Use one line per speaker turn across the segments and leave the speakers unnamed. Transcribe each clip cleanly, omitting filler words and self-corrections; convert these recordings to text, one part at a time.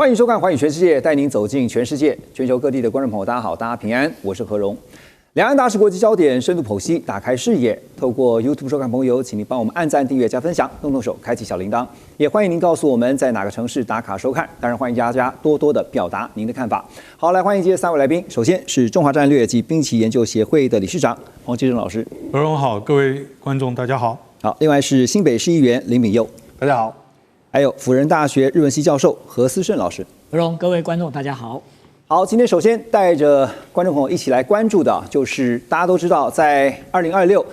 欢迎收看《寰宇全世界》，带您走进全世界、全球各地的观众朋友，大家好，大家平安，我是何荣。两岸大事国际焦点，深度剖析，打开视野。透过 YouTube 收看朋友，请您帮我们按赞、订阅、加分享，动动手开启小铃铛。也欢迎您告诉我们在哪个城市打卡收看。当然，欢迎大家多多的表达您的看法。好，来欢迎今天3位来宾。首先是中华战略及兵棋研究协会的理事长黄基正老师。
何荣好，各位观众大家好。
好，另外是新北市议员林炳佑，
大家好。
还有辅仁大学日文系教授何思胜老师。
何荣，各位观众大家好。
好，今天首先带着观众朋友一起来关注的，就是大家都知道，在2026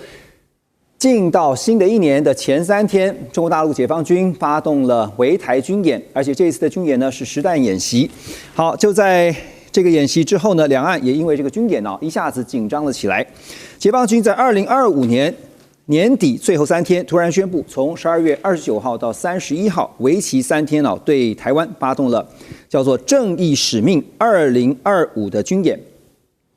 进到新的一年的前3天，中国大陆解放军发动了围台军演，而且这一次的军演呢是实弹演习。好，就在这个演习之后呢，两岸也因为这个军演一下子紧张了起来。解放军在2025年年底最后3天，突然宣布，从12月29号到31号，为期3天对台湾发动了叫做“正义使命2025”的军演。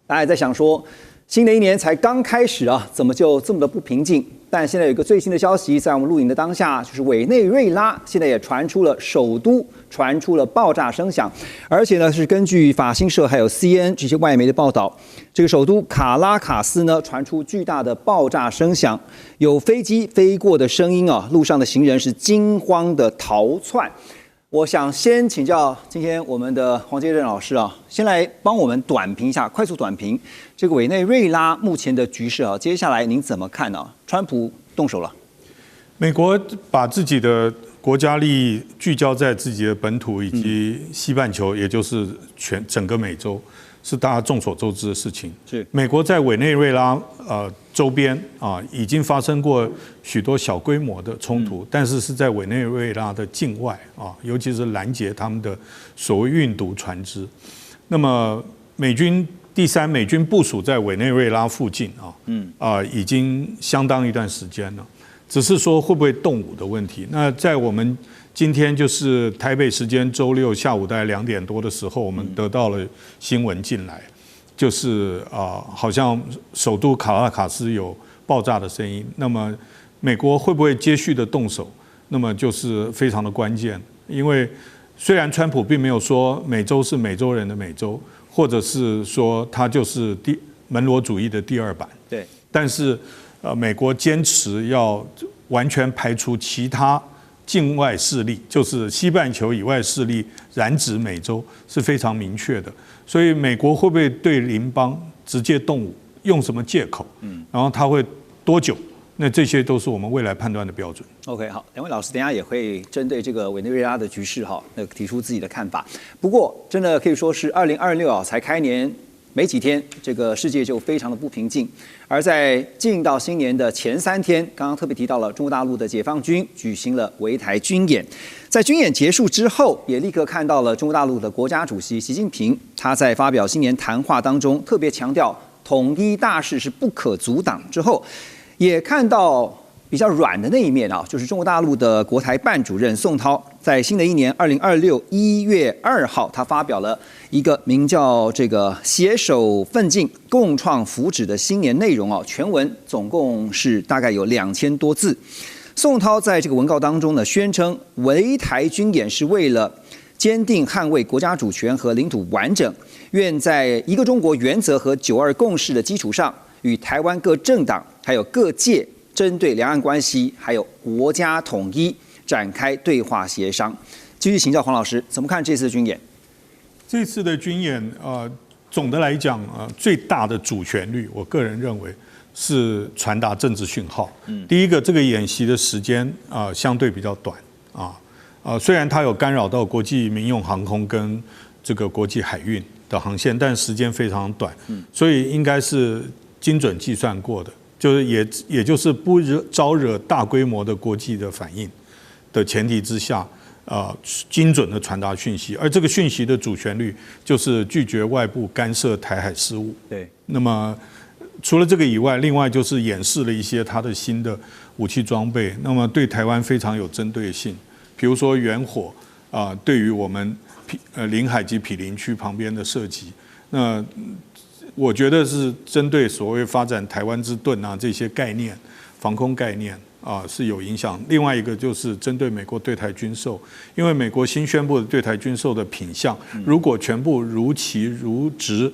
大家也在想说，新的一年才刚开始怎么就这么的不平静？但现在有一个最新的消息，在我们录影的当下，就是委内瑞拉现在也传出了首都传出了爆炸声响，而且呢是根据法新社还有 CNN 这些外媒的报道，这个首都卡拉卡斯呢传出巨大的爆炸声响，有飞机飞过的声音路上的行人是惊慌的逃窜。我想先请教今天我们的黄介正老师先来帮我们短评一下，快速短评这个委内瑞拉目前的局势接下来您怎么看呢？川普动手了，
美国把自己的国家利益聚焦在自己的本土以及西半球，也就是整个美洲，是大家众所周知的事情。
是美
国在委内瑞拉周边已经发生过许多小规模的冲突，但是是在委内瑞拉的境外尤其是拦截他们的所谓运毒船只。那么第三美军部署在委内瑞拉附近已经相当一段时间了，只是说会不会动武的问题。那在我们今天就是台北时间周6下午大概2点多的时候，我们得到了新闻进来。就是好像首都卡拉卡斯有爆炸的声音。那么美国会不会接续的动手？那么就是非常的关键。因为虽然川普并没有说美洲是美洲人的美洲，或者是说他就是门罗主义的第2版，
对，
但是美国坚持要完全排除其他境外势力，就是西半球以外势力染指美洲是非常明确的。所以美国会不会对邻邦直接动武？用什么借口？然后他会多久？那这些都是我们未来判断的标准。
OK， 好，两位老师等一下也会针对这个委内瑞拉的局势提出自己的看法。不过真的可以说是2026才开年没几天，这个世界就非常的不平静。而在进到新年的前3天，刚刚特别提到了中国大陆的解放军举行了围台军演。在军演结束之后，也立刻看到了中国大陆的国家主席习近平，他在发表新年谈话当中特别强调统一大势是不可阻挡之后，也看到比较软的那一面就是中国大陆的国台办主任宋涛在新的一年2026 1月2号，他发表了一个名叫这个携手奋进共创福祉的新年内容全文总共是大概有2000多字。宋涛在这个文告当中呢，宣称围台军演是为了坚定捍卫国家主权和领土完整，愿在一个中国原则和9·2共识的基础上，与台湾各政党还有各界针对两岸关系还有国家统一展开对话协商。继续请教黄老师，怎么看这次的军演？
这次的军演总的来讲最大的主旋律，我个人认为是传达政治讯号。第一个，这个演习的时间相对比较短虽然它有干扰到国际民用航空跟这个国际海运的航线，但时间非常短，所以应该是精准计算过的，就是也就是不招惹大规模的国际的反应的前提之下，精准的传达讯息，而这个讯息的主旋律就是拒绝外部干涉台海事务。
对，
那么除了这个以外，另外就是演示了一些它的新的武器装备，那么对台湾非常有针对性，比如说远火对于我们临海及毗邻区旁边的射击，那我觉得是针对所谓发展台湾之盾这些概念、防空概念是有影响。另外一个就是针对美国对台军售，因为美国新宣布的对台军售的品项，如果全部如期如职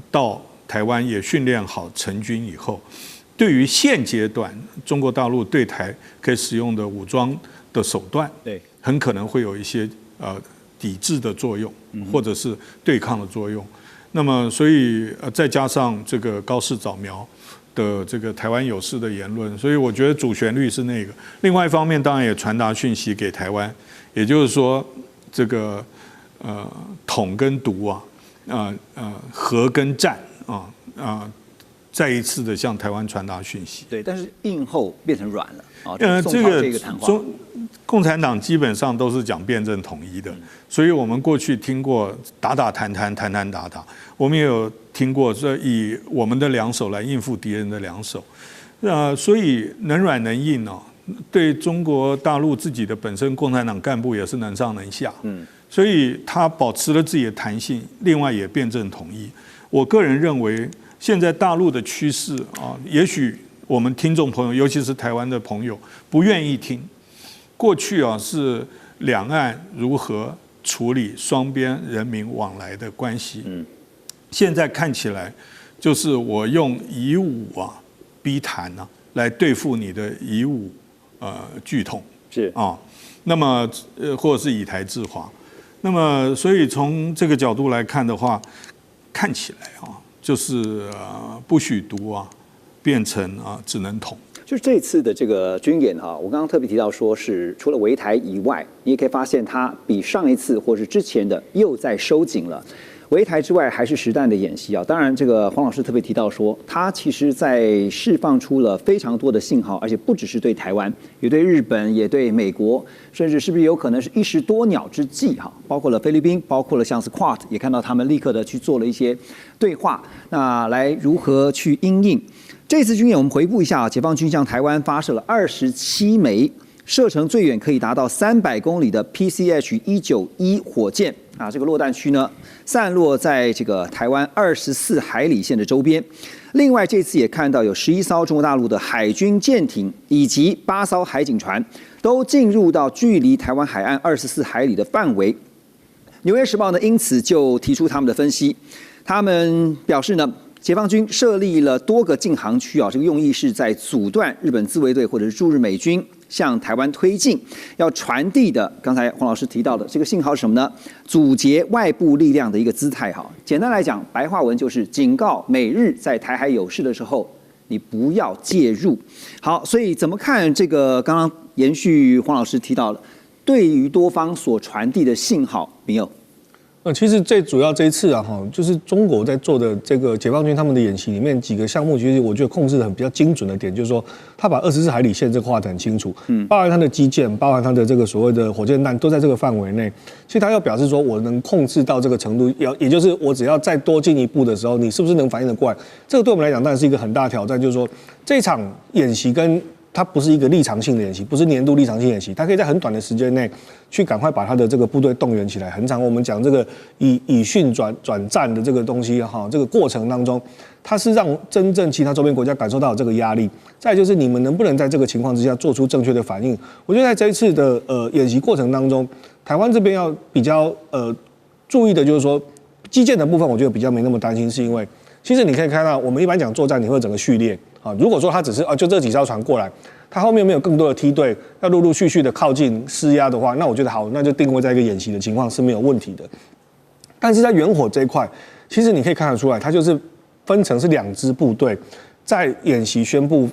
到台湾也训练好成军以后，对于现阶段中国大陆对台可以使用的武装的手段，
对，
很可能会有一些抵制的作用，或者是对抗的作用。那么，所以再加上这个高市早苗的这个台湾有事的言论，所以我觉得主旋律是那个。另外一方面，当然也传达讯息给台湾，也就是说，这个统跟独和跟战再一次的向台湾传达讯息。
对，但是硬后变成软了啊。
这个
谈话，
共产党基本上都是讲辩证统一的，所以我们过去听过打打谈谈，谈谈打打，我们也有听过说以我们的两手来应付敌人的两手，所以能软能硬哦。对中国大陆自己的本身共产党干部也是能上能下，所以他保持了自己的弹性，另外也辩证统一。我个人认为，现在大陆的趋势也许我们听众朋友，尤其是台湾的朋友，不愿意听。过去是两岸如何处理双边人民往来的关系，现在看起来就是我用以武逼谈来对付你的以武拒统
是
那么或者是以台制华，那么所以从这个角度来看的话，看起来就是不许独变成只能统。
就是这次的这个军演我刚刚特别提到说是除了围台以外，你也可以发现它比上一次或是之前的又在收紧了。围台之外还是实弹的演习当然这个黄老师特别提到说，它其实在释放出了非常多的信号，而且不只是对台湾，也对日本，也对美国，甚至是不是有可能是一石多鸟之计包括了菲律宾，包括了像是 Quad， 也看到他们立刻的去做了一些对话，那来如何去因应。这次军演我们回顾一下解放军向台湾发射了27枚射程最远可以达到300公里的 PCH-191火箭这个落弹区呢散落在这个台湾24海里线的周边。另外这次也看到有11艘中国大陆的海军舰艇以及8艘海警船都进入到距离台湾海岸24海里的范围。纽约时报呢因此就提出他们的分析，他们表示呢，解放军设立了多个禁航区这个用意是在阻断日本自卫队或者是驻日美军向台湾推进，要传递的刚才黄老师提到的这个信号是什么呢？阻截外部力量的一个姿态简单来讲，白话文就是警告美日在台海有事的时候，你不要介入。好，所以怎么看这个刚刚延续黄老师提到的，对于多方所传递的信号，明佑？
其实最主要这一次就是中国在做的这个解放军他们的演习里面几个项目，其实我觉得控制的很比较精准的点，就是说他把24海里线这个画得很清楚，包含他的基建，包含他的这个所谓的火箭弹都在这个范围内。其实他要表示说我能控制到这个程度，也就是我只要再多进一步的时候，你是不是能反应得过来？这个对我们来讲当然是一个很大的挑战，就是说这场演习它不是一个立场性的演习，不是年度立场性演习，它可以在很短的时间内去赶快把它的这个部队动员起来。很长，我们讲这个以训转战的这个东西这个过程当中，它是让真正其他周边国家感受到这个压力。再来就是你们能不能在这个情况之下做出正确的反应？我觉得在这一次的演习过程当中，台湾这边要比较注意的就是说基建的部分，我觉得比较没那么担心，是因为其实你可以看到，我们一般讲作战，你会整个序列。如果说他只是就这几艘船过来，他后面没有更多的梯队要陆陆续续的靠近施压的话，那我觉得好，那就定位在一个演习的情况是没有问题的。但是在远火这一块，其实你可以看得出来，它就是分成是2支部队，在演习宣布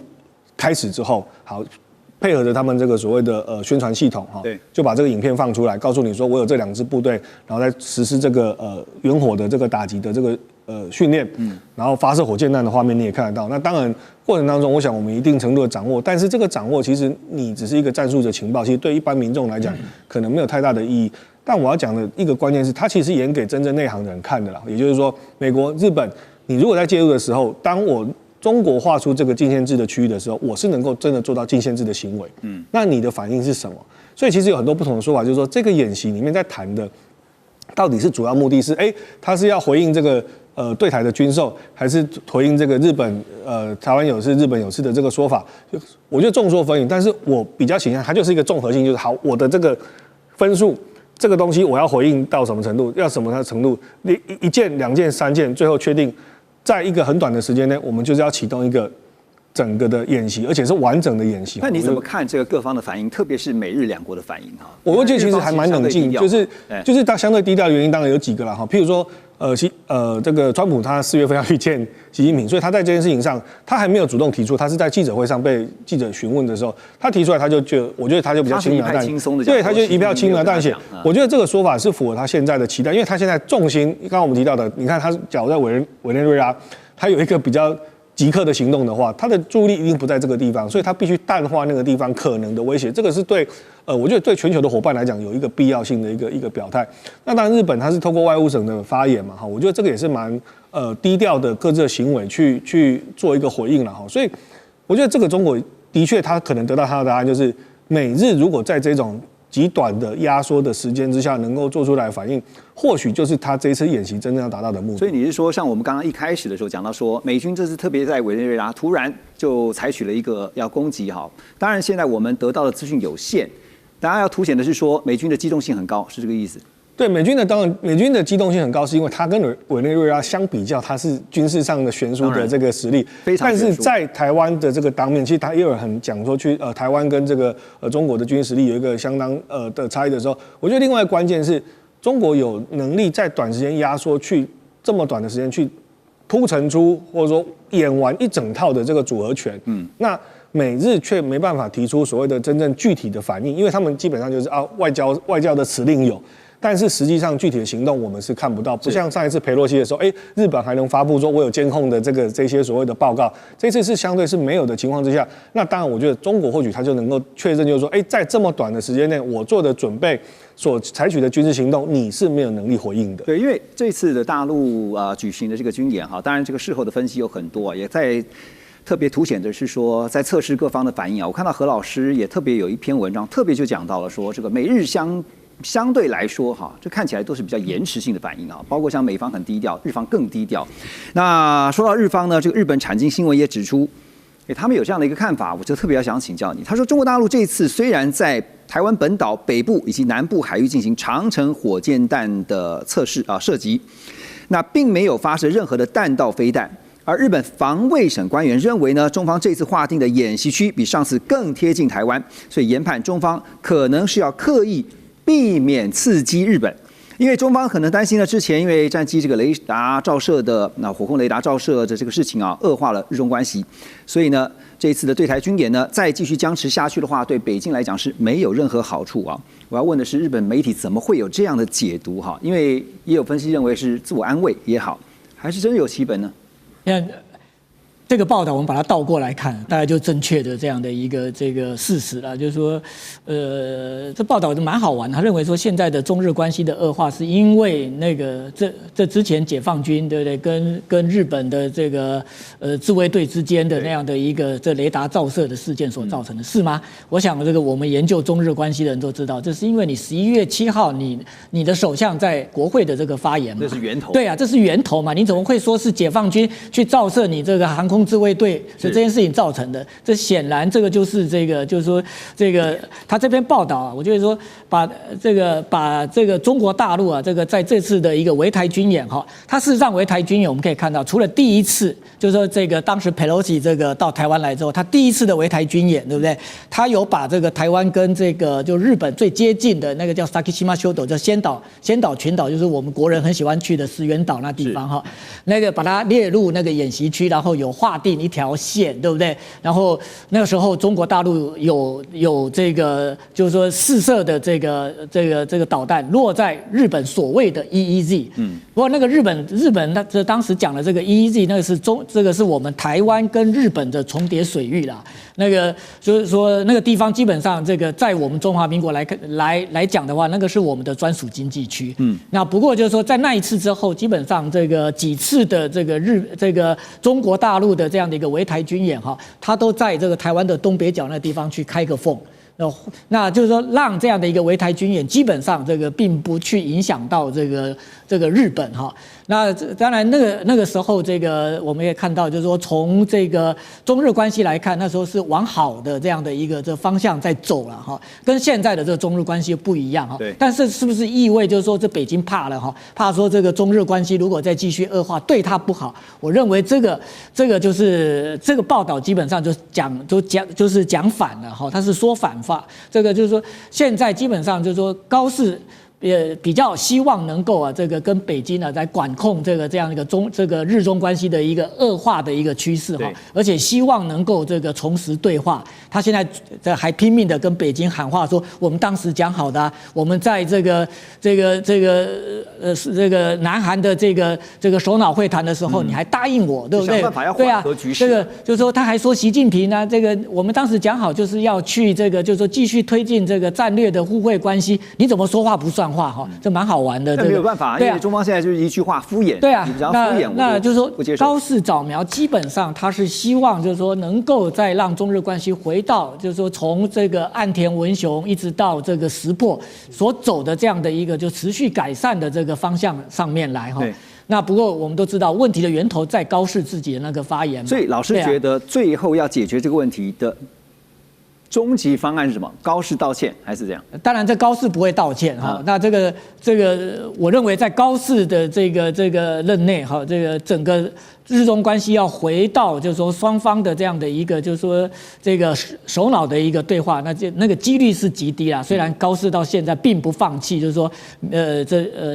开始之后，好配合着他们这个所谓的宣传系统就把这个影片放出来，告诉你说我有这2支部队，然后再实施这个远火的这个打击的这个训练，然后发射火箭弹的画面你也看得到。那当然过程当中，我想我们一定程度的掌握，但是这个掌握其实你只是一个战术的情报，其实对一般民众来讲可能没有太大的意义。但我要讲的一个关键是，它其实演给真正内行的人看的啦。也就是说，美国、日本，你如果在介入的时候，当我中国划出这个禁限制的区域的时候，我是能够真的做到禁限制的行为。那你的反应是什么？所以其实有很多不同的说法，就是说这个演习里面在谈的到底是主要目的是他是要回应这个对台的军售，还是回应这个日本台湾有事日本有事的这个说法？我觉得众说纷纭，但是我比较倾向它就是一个综合性，就是好，我的这个分数。这个东西我要回应到什么程度？要什么程度？一件、2件、3件，最后确定，在一个很短的时间内，我们就是要启动一个整个的演习，而且是完整的演习。
那你怎么看这个各方的反应，特别是美日两国的反应哈？
我觉得其实还蛮冷静，就是它相对低调的原因当然有几个啦哈，譬如说这个川普他4月份要去见习近平，所以他在这件事情上他还没有主动提出，他是在记者会上被记者询问的时候，他提出来我觉得他就比较轻描淡写，对，他就一票轻描淡写。我觉得这个说法是符合他现在的期待，因为他现在重心，刚刚我们提到的，你看他假如在委内瑞拉，他有一个比较即刻的行动的话，他的注意力一定不在这个地方，所以他必须淡化那个地方可能的威胁。这个是对我觉得对全球的伙伴来讲有一个必要性的一个表态。那当然，日本它是透过外务省的发言嘛，哈，我觉得这个也是蛮低调的各自的行为去做一个回应了哈。所以我觉得这个中国的确他可能得到他的答案，就是美日如果在这种极短的压缩的时间之下能够做出来反应，或许就是他这一次演习真正要达到的目的。
所以你是说，像我们刚刚一开始的时候讲到说，美军这次特别在委内瑞拉突然就采取了一个要攻击哈。当然现在我们得到的资讯有限，大家要凸显的是说美军的机动性很高，是这个意思。
对，美军的机动性很高，是因为它跟委内瑞拉相比较，它是军事上的悬殊的这个实力。但是在台湾的这个当面，其实他也有人很讲说台湾跟这个中国的军事实力有一个相当的差异的时候，我觉得另外一个关键是中国有能力在短时间压缩去这么短的时间去铺陈出或者说演完一整套的这个组合拳。那美日却没办法提出所谓的真正具体的反应，因为他们基本上就是外交的辞令有。但是实际上具体的行动我们是看不到，不像上一次裴洛西的时候，日本还能发布说我有监控的这些所谓的报告，这次是相对是没有的情况之下，那当然我觉得中国或许他就能够确认，就是说，在这么短的时间内，我做的准备所采取的军事行动，你是没有能力回应的。
对，因为这次的大陆举行的这个军演哈，当然这个事后的分析有很多，也在特别凸显的是说，在测试各方的反应啊。我看到何老师也特别有一篇文章，特别就讲到了说，这个美日相对来说，哈，这看起来都是比较延迟性的反应啊，包括像美方很低调，日方更低调。那说到日方呢，这个日本产经新闻也指出，他们有这样的一个看法，我就特别想请教你。他说，中国大陆这次虽然在台湾本岛北部以及南部海域进行长程火箭弹的测试射击，那并没有发射任何的弹道飞弹。而日本防卫省官员认为呢，中方这次划定的演习区比上次更贴近台湾，所以研判中方可能是要刻意避免刺激日本，因为中方可能担心呢，之前因为战机这个雷达照射的火控雷达照射的这个事情啊，恶化了日中关系，所以呢，这一次的对台军演呢，再继续僵持下去的话，对北京来讲是没有任何好处啊。我要问的是，日本媒体怎么会有这样的解读哈？因为也有分析认为是自我安慰也好，还是真的有其本呢？
这个报道我们把它倒过来看，大概就正确的这样的一个这个事实了。就是说，这报道就蛮好玩。他认为说，现在的中日关系的恶化，是因为那个这之前解放军对不对，跟日本的这个自卫队之间的那样的一个这雷达照射的事件所造成的，是吗？我想这个我们研究中日关系的人都知道，这是因为你11月7号你的首相在国会的这个发言嘛，
这是源头。
对啊，这是源头嘛，你怎么会说是解放军去照射你这个航空自卫队是这件事情造成的？这显然这个就是就是说他这篇报道啊，我觉得说把这个中国大陆啊，这个在这次的一个围台军演哈，它事实上围台军演我们可以看到，除了第一次就是说这个当时佩洛西这个到台湾来之后，他第一次的围台军演，对不对？他有把这个台湾跟这个就日本最接近的那个叫 Sakishima Shodo 叫仙岛群岛，就是我们国人很喜欢去的石垣岛那地方哈，那个把它列入那个演习区，然后有划定一条线，对不对？然后那个时候中国大陆有这个就是说试射的这个导弹落在日本所谓的 EEZ， 不过那个日本他当时讲的这个 EEZ， 这个是我们台湾跟日本的重叠水域啦。那个就是说那个地方基本上这个在我们中华民国来讲的话，那个是我们的专属经济区。那不过就是说在那一次之后，基本上这个几次的这个中国大陆的这样的一个围台军演哈，它都在这个台湾的东北角那个地方去开个缝。那就是说，让这样的一个围台军演，基本上这个并不去影响到这个日本哈。那当然，那个时候，这个我们也看到，就是说从这个中日关系来看，那时候是往好的这样的一个这方向在走了哈，跟现在的这个中日关系不一样哈。但是是不是意味就是说，这北京怕了哈？怕说这个中日关系如果再继续恶化，对他不好？我认为这个就是这个报道基本上就是讲反了哈，他是说反话。这个就是说，现在基本上就是说，高市也比较希望能够这个跟北京来管控这样一个这个日中关系的一个恶化的一个趋势哈，而且希望能够这个重拾对话。他现在还拼命的跟北京喊话说，我们当时讲好的我们在这个南韩的这个首脑会谈的时候，你还答应我，对不对？
想办法要缓和局势。
这个就是说，他还说习近平这个我们当时讲好就是要去就是说继续推进这个战略的互惠关系，你怎么说话不算话哈？这蛮好玩的。
但没有办法，因为中方现在就是一句话敷衍。
对啊，
你只要敷衍，
那就是说高市早苗基本上他是希望就是说能够再让中日关系回到就是说从这个岸田文雄一直到这个石破所走的这样的一个就持续改善的这个方向上面来哈。那不过我们都知道问题的源头在高市自己的那个发言。
所以老师觉得最后要解决这个问题的终极方案是什么？高市道歉还是这样？
当然，这高市不会道歉哈。那这个，我认为在高市的这个任内哈，这个整个日中关系要回到就是说双方的这样的一个就是说这个首脑的一个对话，那个几率是极低啦。虽然高市到现在并不放弃，就是说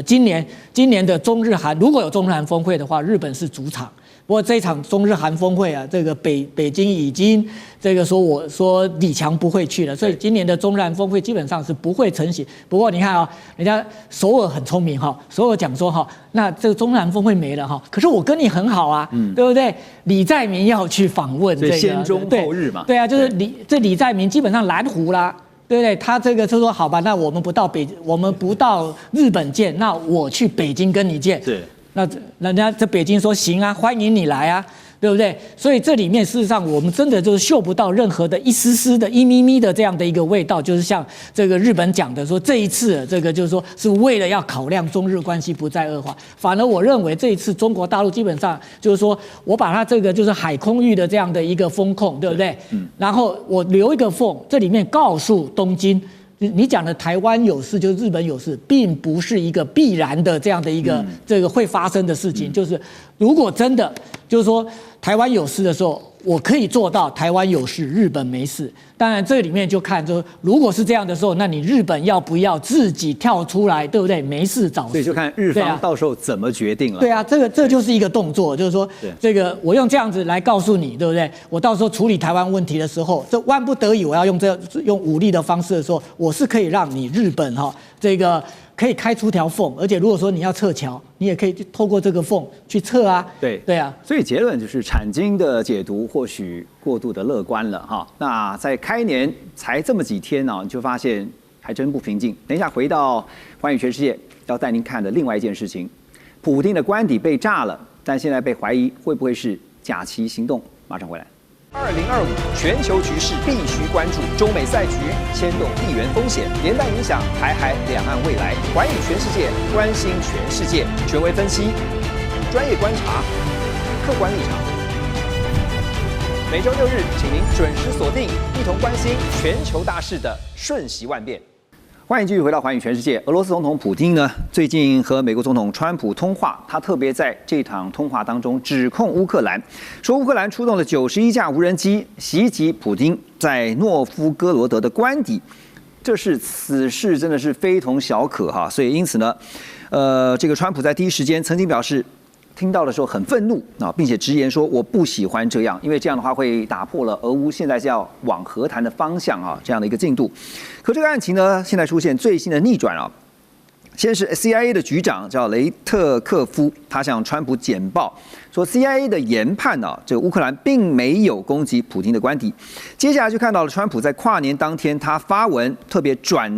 今年的中日韩如果有中日韩峰会的话，日本是主场。不过这一场中日韩峰会这个北京已经这个说李强不会去了，所以今年的中日韩峰会基本上是不会成型。不过你看人家首尔很聪明哈，首尔讲说那这个中日韩峰会没了哈，可是我跟你很好啊，对不对？李在明要去访问这个，
先中后日嘛，
对啊，就是李在明基本上蓝湖啦。对不对？他这个就说好吧，那我们不到日本见，那我去北京跟你见。
是。
那人家在北京说行啊，欢迎你来啊，对不对？所以这里面事实上我们真的就是嗅不到任何的一丝丝的一咪咪的这样的一个味道，就是像这个日本讲的说，这一次这个就是说是为了要考量中日关系不再恶化，反而我认为这一次中国大陆基本上就是说我把它这个就是海空域的这样的一个风控，对不对？然后我留一个缝，这里面告诉东京。你讲的台湾有事就是日本有事，并不是一个必然的这样的一个这个会发生的事情。就是如果真的就是说台湾有事的时候，我可以做到台湾有事，日本没事。当然这里面就看说，如果是这样的时候，那你日本要不要自己跳出来，对不对？没事找事。
所以就看日方到时候怎么决定了。
对啊，这就是一个动作，就是说这个我用这样子来告诉你，对不对？我到时候处理台湾问题的时候，这万不得已我要用武力的方式的时候，我是可以让你日本这个可以开出条缝，而且如果说你要撤侨，你也可以透过这个缝去撤啊。对啊，
所以结论就是产经的解读或许过度的乐观了哈。那在开年才这么几天呢，你就发现还真不平静。等一下回到寰宇全世界，要带您看的另外一件事情，普丁的官邸被炸了，但现在被怀疑会不会是假旗行动？马上回来。2025全球局势必须关注，中美赛局牵动地缘风险，连带影响台海两岸未来。寰宇全世界，关心全世界，权威分析，专业观察，客观立场。每周6日，请您准时锁定，一同关心全球大事的瞬息万变。欢迎继续回到寰宇全世界。俄罗斯总统普丁呢，最近和美国总统川普通话，他特别在这场通话当中指控乌克兰，说乌克兰出动了91架无人机袭击普丁在诺夫哥罗德的官邸，此事真的是非同小可哈。所以因此呢，这个川普在第一时间曾经表示，听到的时候很愤怒啊，并且直言说我不喜欢这样，因为这样的话会打破了俄乌现在是要往和谈的方向啊这样的一个进度。可这个案情呢，现在出现最新的逆转啊。先是 CIA 的局长叫雷特克夫，他向川普简报说 CIA 的研判啊，这个乌克兰并没有攻击普丁的官邸。接下来就看到了川普在跨年当天，他发文特别转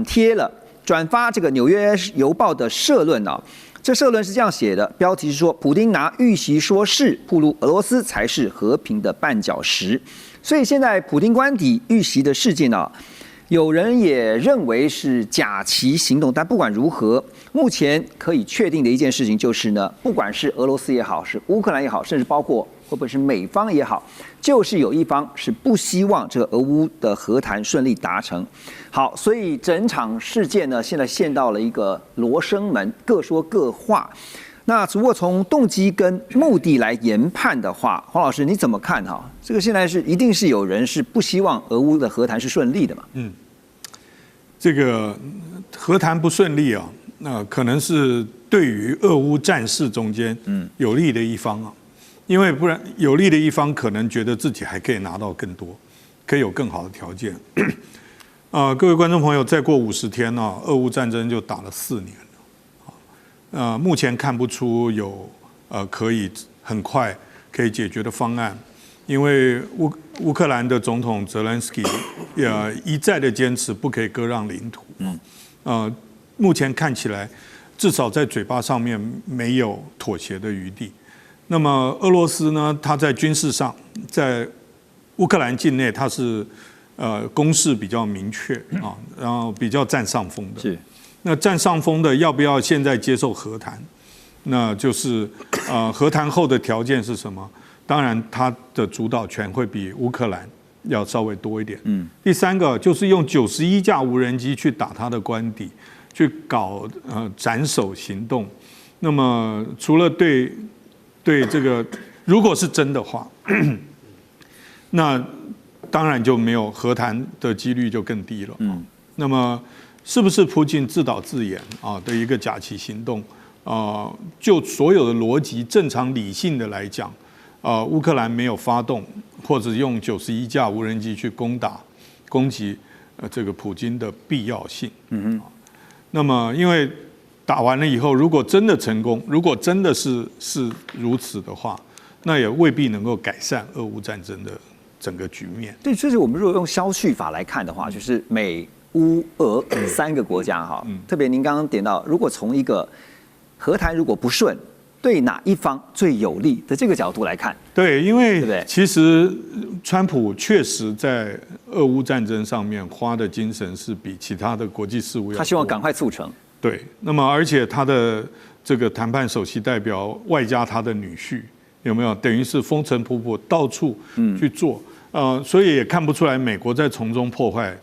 发这个《纽约邮报》的社论啊。这社论是这样写的，标题是说普丁拿遇袭说事，暴露俄罗斯才是和平的绊脚石。所以现在普丁官邸遇袭的事件啊，有人也认为是假旗行动，但不管如何，目前可以确定的一件事情就是呢，不管是俄罗斯也好，是乌克兰也好，甚至包括会不会是美方也好，就是有一方是不希望这个俄乌的和谈顺利达成。好，所以整场事件呢，现在陷到了一个罗生门，各说各话。那如果从动机跟目的来研判的话，黄老师你怎么看哈？这个现在是一定是有人是不希望俄乌的和谈是顺利的嘛？
这个和谈不顺利啊，那可能是对于俄乌战事中间有利的一方啊，因为不然有利的一方可能觉得自己还可以拿到更多，可以有更好的条件。各位观众朋友，再过50天呢，俄乌战争就打了4年了，目前看不出有可以很快可以解决的方案，因为乌克兰的总统泽连斯基一再的坚持不可以割让领土，目前看起来至少在嘴巴上面没有妥协的余地。那么俄罗斯呢，它在军事上，在乌克兰境内，它是攻势比较明确啊，然后比较占上风的。
是。
那占上风的要不要现在接受和谈？那就是和谈后的条件是什么？当然，它的主导权会比乌克兰要稍微多一点。第三个就是用91架无人机去打它的官邸，去搞斩首行动。那么除了对这个，如果是真的话，那当然就没有和谈的几率就更低了。那么是不是普京自导自演的一个假旗行动？就所有的逻辑正常理性的来讲，乌克兰没有发动或者用91架无人机去攻击这个普京的必要性。那么因为打完了以后，如果真的成功，如果真的是如此的话，那也未必能够改善俄乌战争的整个局面。
对，所以我们如果用消序法来看的话，就是美、乌、俄3个国家哈，特别您刚刚点到，如果从一个和谈如果不顺，对哪一方最有利的这个角度来看，
对，因为
对不对？
其实川普确实在俄乌战争上面花的精神是比其他的国际事务要多，
他希望赶快促成。
对，那么而且他的这个谈判首席代表外加他的女婿，有没有等于是风尘仆仆到处去做？所以也看不出来美国在从中破坏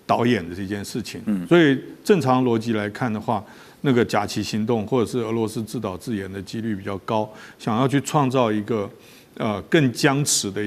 导演的这件事情。所以正常逻辑来看的话，那个假旗行动或者是俄罗斯自导自演的几率比较高，想要去创造一个更僵持的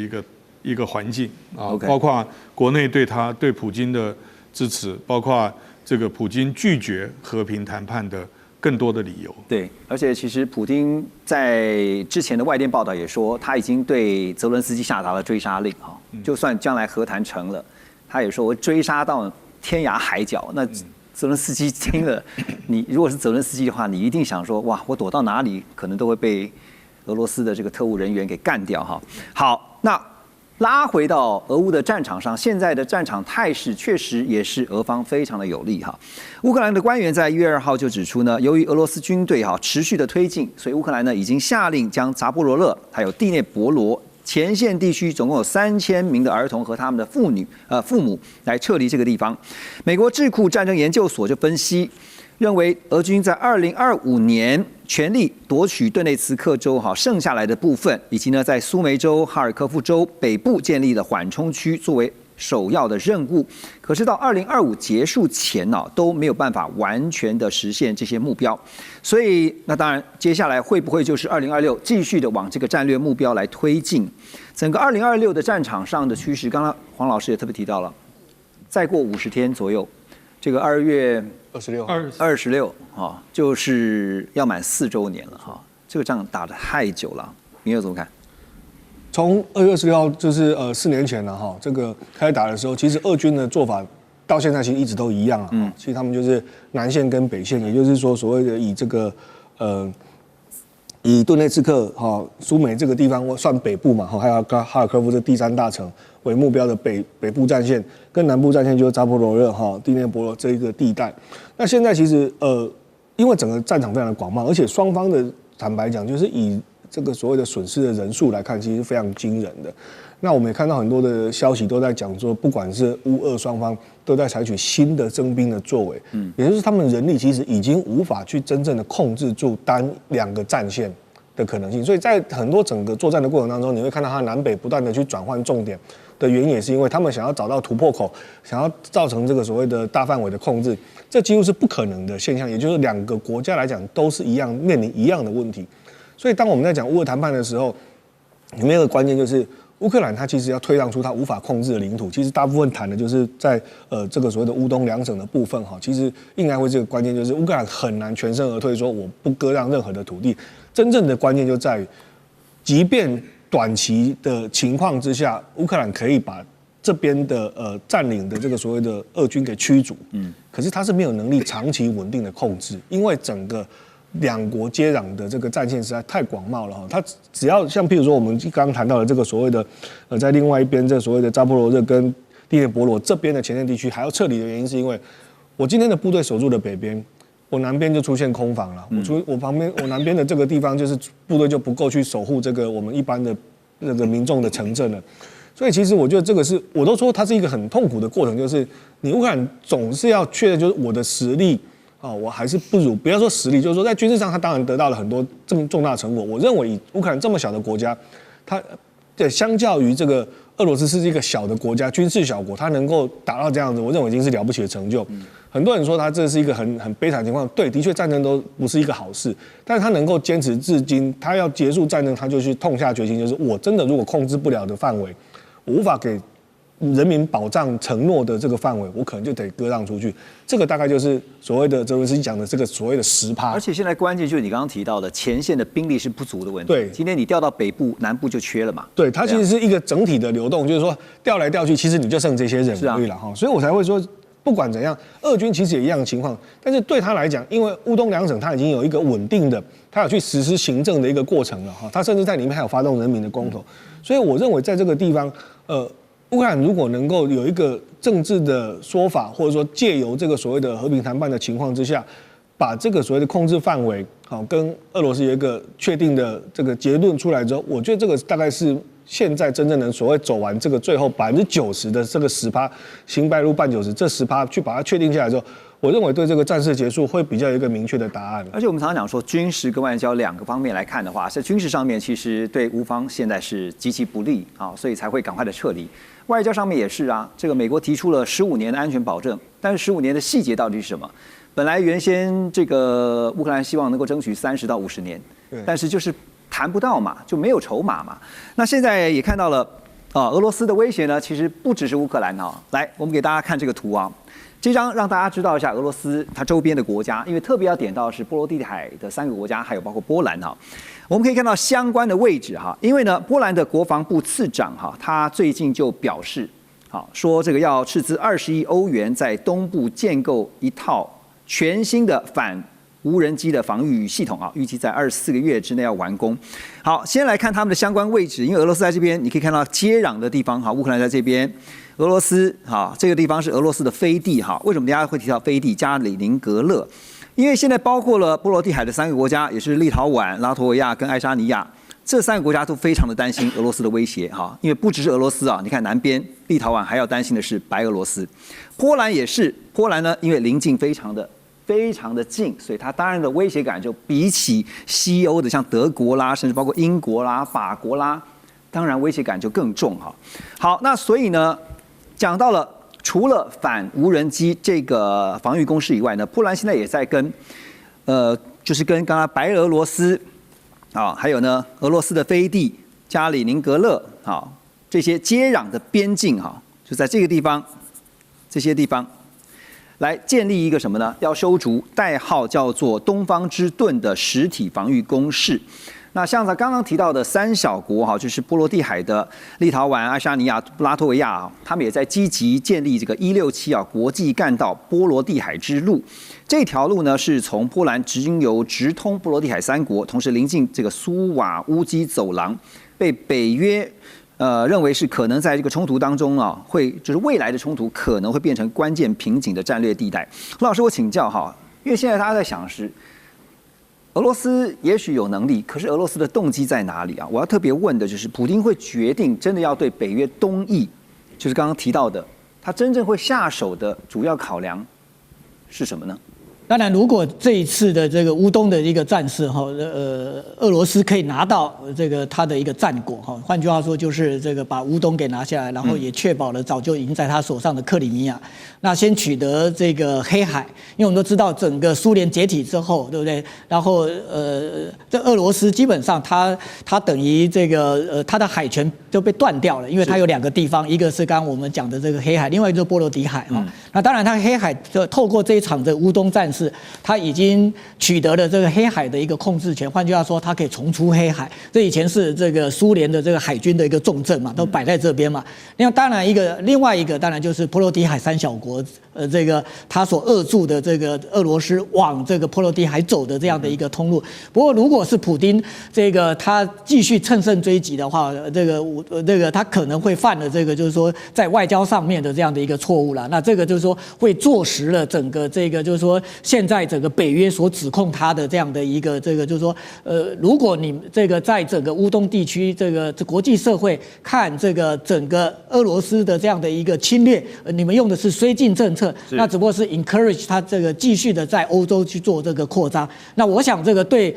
一个环境啊，包括国内对普京的支持，包括这个普京拒绝和平谈判的更多的理由。
对，而且其实普丁在之前的外电报道也说，他已经对泽伦斯基下达了追杀令哈，就算将来和谈成了，他也说我追杀到天涯海角。那泽伦斯基听了，你如果是泽伦斯基的话，你一定想说，哇，我躲到哪里可能都会被俄罗斯的这个特务人员给干掉哈。好，那拉回到俄乌的战场上，现在的战场态势确实也是俄方非常的有利哈。乌克兰的官员在1月2号就指出呢，由于俄罗斯军队持续的推进，所以乌克兰呢已经下令将扎波罗热还有第聂伯罗前线地区总共有3000名的儿童和他们的父母来撤离这个地方。美国智库战争研究所就分析，认为俄军在2025年全力夺取顿内茨克州剩下来的部分，以及呢在苏梅州、哈尔科夫州北部建立了缓冲区作为首要的任务。可是到2025结束前都没有办法完全的实现这些目标。所以那当然接下来会不会就是2026继续的往这个战略目标来推进？整个2026的战场上的趋势，刚刚黄老师也特别提到了，再过50天左右，这个2月26就是要满4周年了哈。这个仗打得太久了，你又怎么看？
从2月26号就是4年前了哈，这个开打的时候，其实俄军的做法到现在其实一直都一样啊。其实他们就是南线跟北线，也就是说所谓的以这个以顿内茨克苏梅这个地方算北部嘛，还有哈尔科夫这第3大城为目标的北部战线，跟南部战线就是扎波罗热第聂伯罗这一个地带。那现在其实因为整个战场非常的广袤，而且双方的坦白讲就是以这个所谓的损失的人数来看，其实是非常惊人的。那我们也看到很多的消息都在讲说，不管是乌俄双方都在采取新的征兵的作为，也就是他们人力其实已经无法去真正的控制住两个战线的可能性，所以在很多整个作战的过程当中，你会看到他南北不断的去转换重点的原因，也是因为他们想要找到突破口，想要造成这个所谓的大范围的控制，这几乎是不可能的现象。也就是两个国家来讲都是一样面临一样的问题，所以当我们在讲乌俄谈判的时候，里面的关键就是乌克兰它其实要退让出它无法控制的领土，其实大部分谈的就是在这个所谓的乌东两省的部分哈，其实应该会这个关键就是乌克兰很难全身而退，说我不割让任何的土地。真正的关键就在于，即便短期的情况之下，乌克兰可以把这边的占领的这个所谓的俄军给驱逐，可是他是没有能力长期稳定的控制，因为整个两国接壤的这个战线实在太广袤了哈。他只要像譬如说我们刚刚谈到的这个所谓的在另外一边这所谓的扎波罗热跟第聂伯罗这边的前线地区还要撤离的原因，是因为我今天的部队守住了北边。我南边就出现空防了，我南边的这个地方就是部队就不够去守护这个我们一般的这个民众的城镇了，所以其实我觉得这个是我都说它是一个很痛苦的过程，就是你乌克兰总是要确认就是我的实力我还是不如，不要说实力，就是说在军事上他当然得到了很多这么重大的成果。我认为以乌克兰这么小的国家，它相较于这个俄罗斯是一个小的国家，军事小国，它能够达到这样子，我认为已经是了不起的成就。很多人说他这是一个很悲惨的情况，对，的确战争都不是一个好事，但是他能够坚持至今，他要结束战争，他就去痛下决心，就是我真的如果控制不了的范围，我无法给人民保障承诺的这个范围，我可能就得割让出去。这个大概就是所谓的泽伦斯基讲的这个所谓的10%。
而且现在关键就是你刚刚提到的前线的兵力是不足的问题。
对，
今天你调到北部、南部就缺了嘛。
对，它其实是一个整体的流动，就是说调来调去，其实你就剩这些人而已了哈。所以我才会说。不管怎样，俄军其实也一样的情况，但是对他来讲，因为乌东两省他已经有一个稳定的，他有去实施行政的一个过程了哈，他甚至在里面还有发动人民的公投，所以我认为在这个地方，乌克兰如果能够有一个政治的说法，或者说借由这个所谓的和平谈判的情况之下，把这个所谓的控制范围，跟俄罗斯有一个确定的这个结论出来之后，我觉得这个大概是。现在真正能所谓走完这个最后90%的这个10%行白路半90%这10%去把它确定下来之后，我认为对这个战事结束会比较有一个明确的答案。
而且我们常常讲说，军事跟外交两个方面来看的话，在军事上面其实对乌方现在是极其不利所以才会赶快的撤离。外交上面也是啊，这个美国提出了15年的安全保证，但是15年的细节到底是什么？本来原先这个乌克兰希望能够争取30到50年，但是就是谈不到嘛，就没有筹码嘛。那现在也看到了俄罗斯的威胁呢，其实不只是乌克兰来，我们给大家看这个图这张让大家知道一下俄罗斯它周边的国家，因为特别要点到是波罗的海的3个国家，还有包括波兰我们可以看到相关的位置因为呢，波兰的国防部次长他最近就表示说这个要斥资20亿欧元在东部建构一套全新的反无人机的防御系统预计在24个月之内要完工。好，先来看他们的相关位置，因为俄罗斯在这边，你可以看到接壤的地方乌克兰在这边，俄罗斯这个地方是俄罗斯的飞地为什么大家会提到飞地加里宁格勒？因为现在包括了波罗的海的3个国家，也是立陶宛、拉脱维亚跟爱沙尼亚，这3个国家都非常的担心俄罗斯的威胁因为不只是俄罗斯你看南边立陶宛还要担心的是白俄罗斯，波兰也是，波兰呢因为邻近非常的近，所以它当然的威胁感就比起西欧的像德国啦，甚至包括英国啦、法国啦，当然威胁感就更重好，那所以呢，讲到了除了反无人机这个防御工事以外呢，波兰现在也在跟就是跟刚刚白俄罗斯还有呢俄罗斯的飞地加里宁格勒这些接壤的边境就在这个地方这些地方。来建立一个什么呢？要修筑代号叫做东方之盾的实体防御工事。那像在刚刚提到的3小国就是波罗的海的立陶宛、爱沙尼亚、拉脱维亚他们也在积极建立这个167国际干道波罗的海之路。这条路呢是从波兰经由直通波罗的海3国，同时临近这个苏瓦乌基走廊，被北约。认为是可能在这个冲突当中会就是未来的冲突可能会变成关键瓶颈的战略地带。陆老师，我请教因为现在大家在想是俄罗斯也许有能力，可是俄罗斯的动机在哪里啊？我要特别问的就是，普丁会决定真的要对北约东移，就是刚刚提到的，他真正会下手的主要考量是什么呢？
当然，如果这一次的这个乌东的一个战事哈，俄罗斯可以拿到这个他的一个战果哈，换句话说就是这个把乌东给拿下来，然后也确保了早就已经在他手上的克里米亚。那先取得这个黑海，因为我们都知道整个苏联解体之后，对不对？然后这俄罗斯基本上它等于这个它的海权就被断掉了，因为它有2个地方，一个是刚刚我们讲的这个黑海，另外一个就是波罗的海哈。那当然，它黑海就透过这一场的乌东战是他已经取得了这个黑海的一个控制权，换句话说，他可以重出黑海。这以前是这个苏联的这个海军的一个重镇嘛，都摆在这边嘛。当然另外一个当然就是波罗的海3小国，这个他所扼住的这个俄罗斯往这个波罗的海走的这样的一个通路。不过，如果是普丁这个他继续乘胜追击的话，这个他可能会犯了这个就是说在外交上面的这样的一个错误了。那这个就是说会坐实了整个这个就是说。现在整个北约所指控他的这样的一个这个，就是说，如果你这个在整个乌东地区，这国际社会看这个整个俄罗斯的这样的一个侵略，你们用的是绥靖政策，那只不过是 encourage 他这个继续的在欧洲去做这个扩张。那我想这个对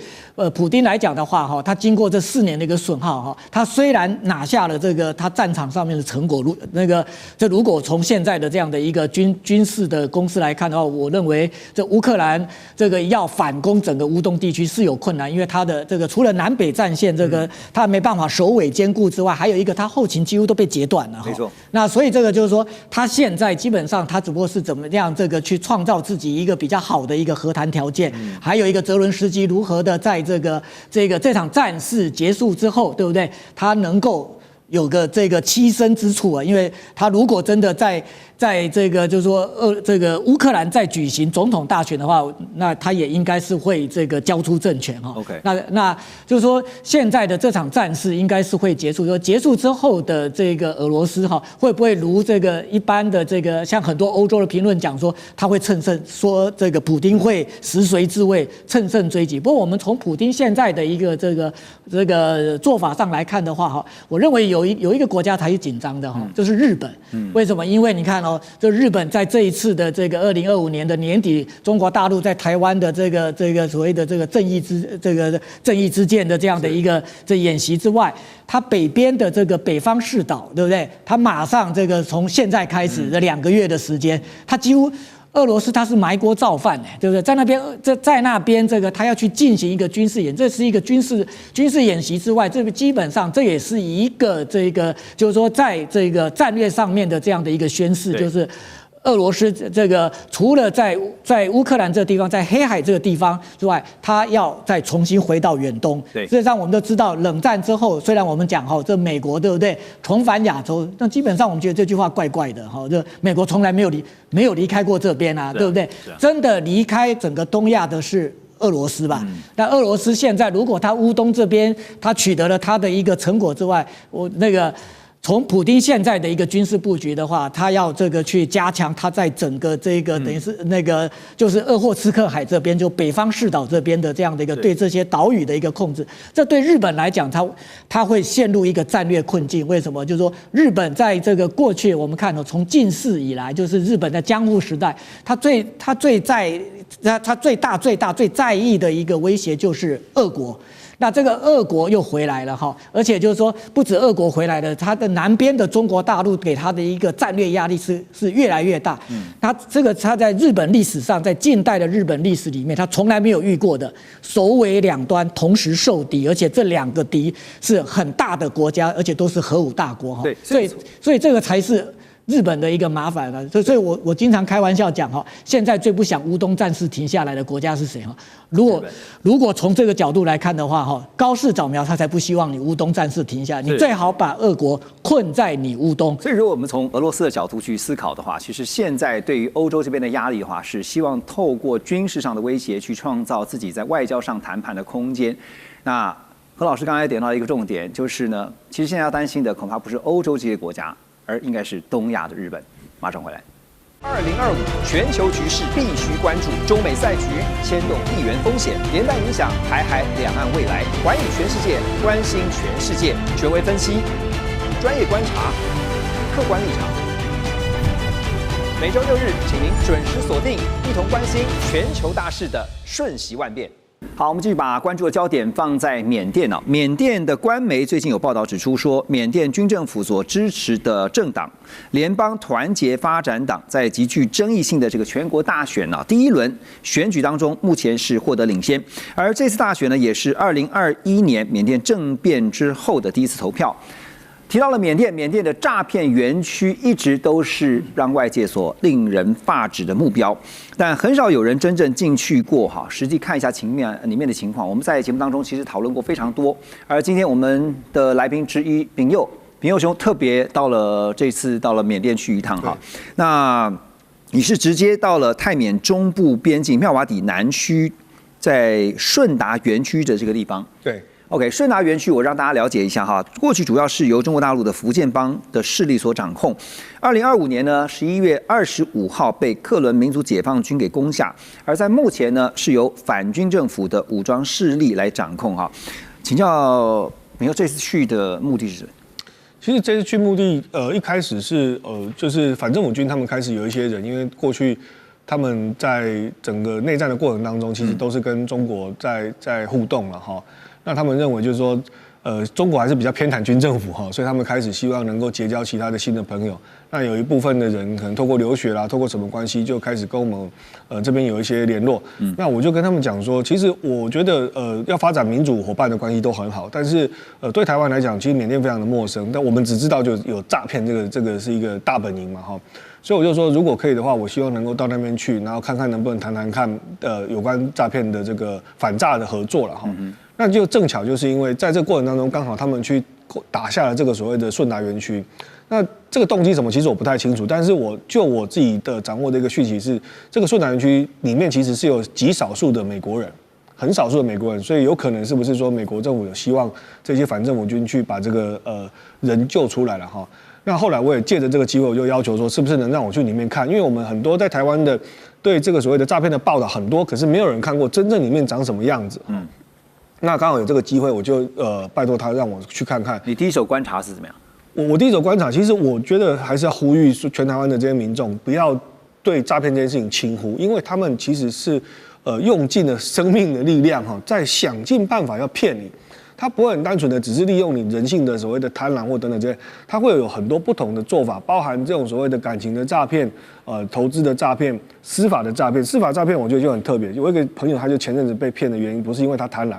普丁来讲的话，哈，他经过这4年的一个损耗，哈，他虽然拿下了这个他战场上面的成果，如果从现在的这样的一个军事的公司来看的话，我认为这乌克兰这个要反攻整个乌东地区是有困难，因为它的这个除了南北战线这个它没办法首尾兼顾之外，还有一个它后勤几乎都被截断了。
没错。
那所以这个就是说，他现在基本上他只不过是怎么样这个去创造自己一个比较好的一个和谈条件，还有一个泽伦斯基如何的在这场战事结束之后，对不对？他能够有个这个栖身之处啊，因为他如果真的在这个就是说这个乌克兰在举行总统大选的话，那他也应该是会这个交出政权哈。
OK，
那就是说现在的这场战事应该是会结束，说结束之后的这个俄罗斯哈会不会如这个一般的这个像很多欧洲的评论讲说他会乘胜，说这个普丁会食髓知味，乘胜追击。不过我们从普丁现在的一个这个做法上来看的话哈，我认为有一个国家才是紧张的哈，就是日本。为什么？因为你看就日本在这一次的这个2025年的年底，中国大陆在台湾的这个所谓的这个正义之剑的这样的一个演习之外，它北边的这个北方四岛，对不对？它马上这个从现在开始的2个月的时间，它几乎。俄罗斯它是埋锅造饭对不对？在那边这个他要去进行一个军事演，这是一个军事演习之外，这个基本上这也是一个这个就是说在这个战略上面的这样的一个宣示，就是俄罗斯这个除了在乌克兰这个地方，在黑海这个地方之外，他要再重新回到远东。
对，
事实上我们都知道，冷战之后，虽然我们讲这美国对不对重返亚洲，但基本上我们觉得这句话怪怪的这美国从来没有离开过这边啊，对不对？真的离开整个东亚的是俄罗斯吧？那俄罗斯现在如果他乌东这边他取得了他的一个成果之外，从普丁现在的一个军事布局的话，他要这个去加强他在整个这个等于是就是鄂霍次克海这边，就北方四岛这边的这样的一个对这些岛屿的一个控制。这对日本来讲，他会陷入一个战略困境。为什么？就是说日本在这个过去我们看从近世以来，就是日本在江户时代，他最在意的一个威胁就是俄国。那这个俄国又回来了而且就是说，不止俄国回来了，它的南边的中国大陆给它的一个战略压力是越来越大。它在日本历史上，在近代的日本历史里面，它从来没有遇过的首尾两端同时受敌，而且这2个敌是很大的国家，而且都是核武大国
对，
所以这个才是日本的一个麻烦了。所以我经常开玩笑讲现在最不想乌东战事停下来的国家是谁如果从这个角度来看的话高市早苗他才不希望你乌东战事停下，你最好把俄国困在你乌东。
所以如果我们从俄罗斯的角度去思考的话，其实现在对于欧洲这边的压力的话，是希望透过军事上的威胁去创造自己在外交上谈判的空间。那何老师刚才点到一个重点，就是呢，其实现在要担心的恐怕不是欧洲这些国家，而应该是东亚的日本。马上回来。2025全球局势必须关注，中美赛局牵动地缘风险，连带影响台海两岸未来。环宇全世界，关心全世界，权威分析，专业观察，客观立场。每周6日，请您准时锁定，一同关心全球大事的瞬息万变。好，我们继续把关注的焦点放在缅甸啊。缅甸的官媒最近有报道指出说，缅甸军政府所支持的政党联邦团结发展党，在极具争议性的这个全国大选啊第一轮选举当中，目前是获得领先。而这次大选呢，也是2021年缅甸政变之后的第一次投票。提到了缅甸的诈骗园区一直都是让外界所令人发指的目标，但很少有人真正进去过哈，实际看一下里面的情况。我们在节目当中其实讨论过非常多，而今天我们的来宾之一秉佑兄特别这次到了缅甸去一趟哈。那你是直接到了泰缅中部边境妙瓦底南区，在顺达园区的这个地方。
对。
OK， 顺达园区我让大家了解一下哈，过去主要是由中国大陆的福建帮的势力所掌控。2025年呢11月25号被克伦民族解放军给攻下，而在目前呢是由反军政府的武装势力来掌控哈。请教秉佑，这次去的目的是什么？
其实这次去目的一开始是就是反政府军他们开始有一些人，因为过去他们在整个内战的过程当中，其实都是跟中国在互动了哈。那他们认为就是说，中国还是比较偏袒军政府哈，所以他们开始希望能够结交其他的新的朋友。那有一部分的人可能透过留学啦，透过什么关系，就开始跟我们这边有一些联络。那我就跟他们讲说，其实我觉得要发展民主伙伴的关系都很好，但是对台湾来讲，其实缅甸非常的陌生，但我们只知道就有诈骗这个是一个大本营嘛哈。所以我就说，如果可以的话，我希望能够到那边去，然后看看能不能谈看有关诈骗的这个反诈的合作了哈。那就正巧就是因为在这个过程当中，刚好他们去打下了这个所谓的顺达园区。那这个动机什么，其实我不太清楚，但是我自己的掌握的一个讯息是，这个顺达园区里面其实是有极少数的美国人，很少数的美国人，所以有可能是不是说美国政府有希望这些反政府军去把这个人救出来了哈。那后来我也借着这个机会，我就要求说，是不是能让我去里面看？因为我们很多在台湾的对这个所谓的诈骗的报道很多，可是没有人看过真正里面长什么样子。那刚好有这个机会，我就拜托他让我去看看。
你第一手观察是怎么样？
我第一手观察，其实我觉得还是要呼吁全台湾的这些民众，不要对诈骗这件事情轻忽，因为他们其实是用尽了生命的力量哈，在想尽办法要骗你。他不会很单纯的只是利用你人性的所谓的贪婪或等等这些，他会有很多不同的做法，包含这种所谓的感情的诈骗、投资的诈骗、司法的诈骗。司法诈骗我觉得就很特别，有一个朋友他就前阵子被骗的原因不是因为他贪婪，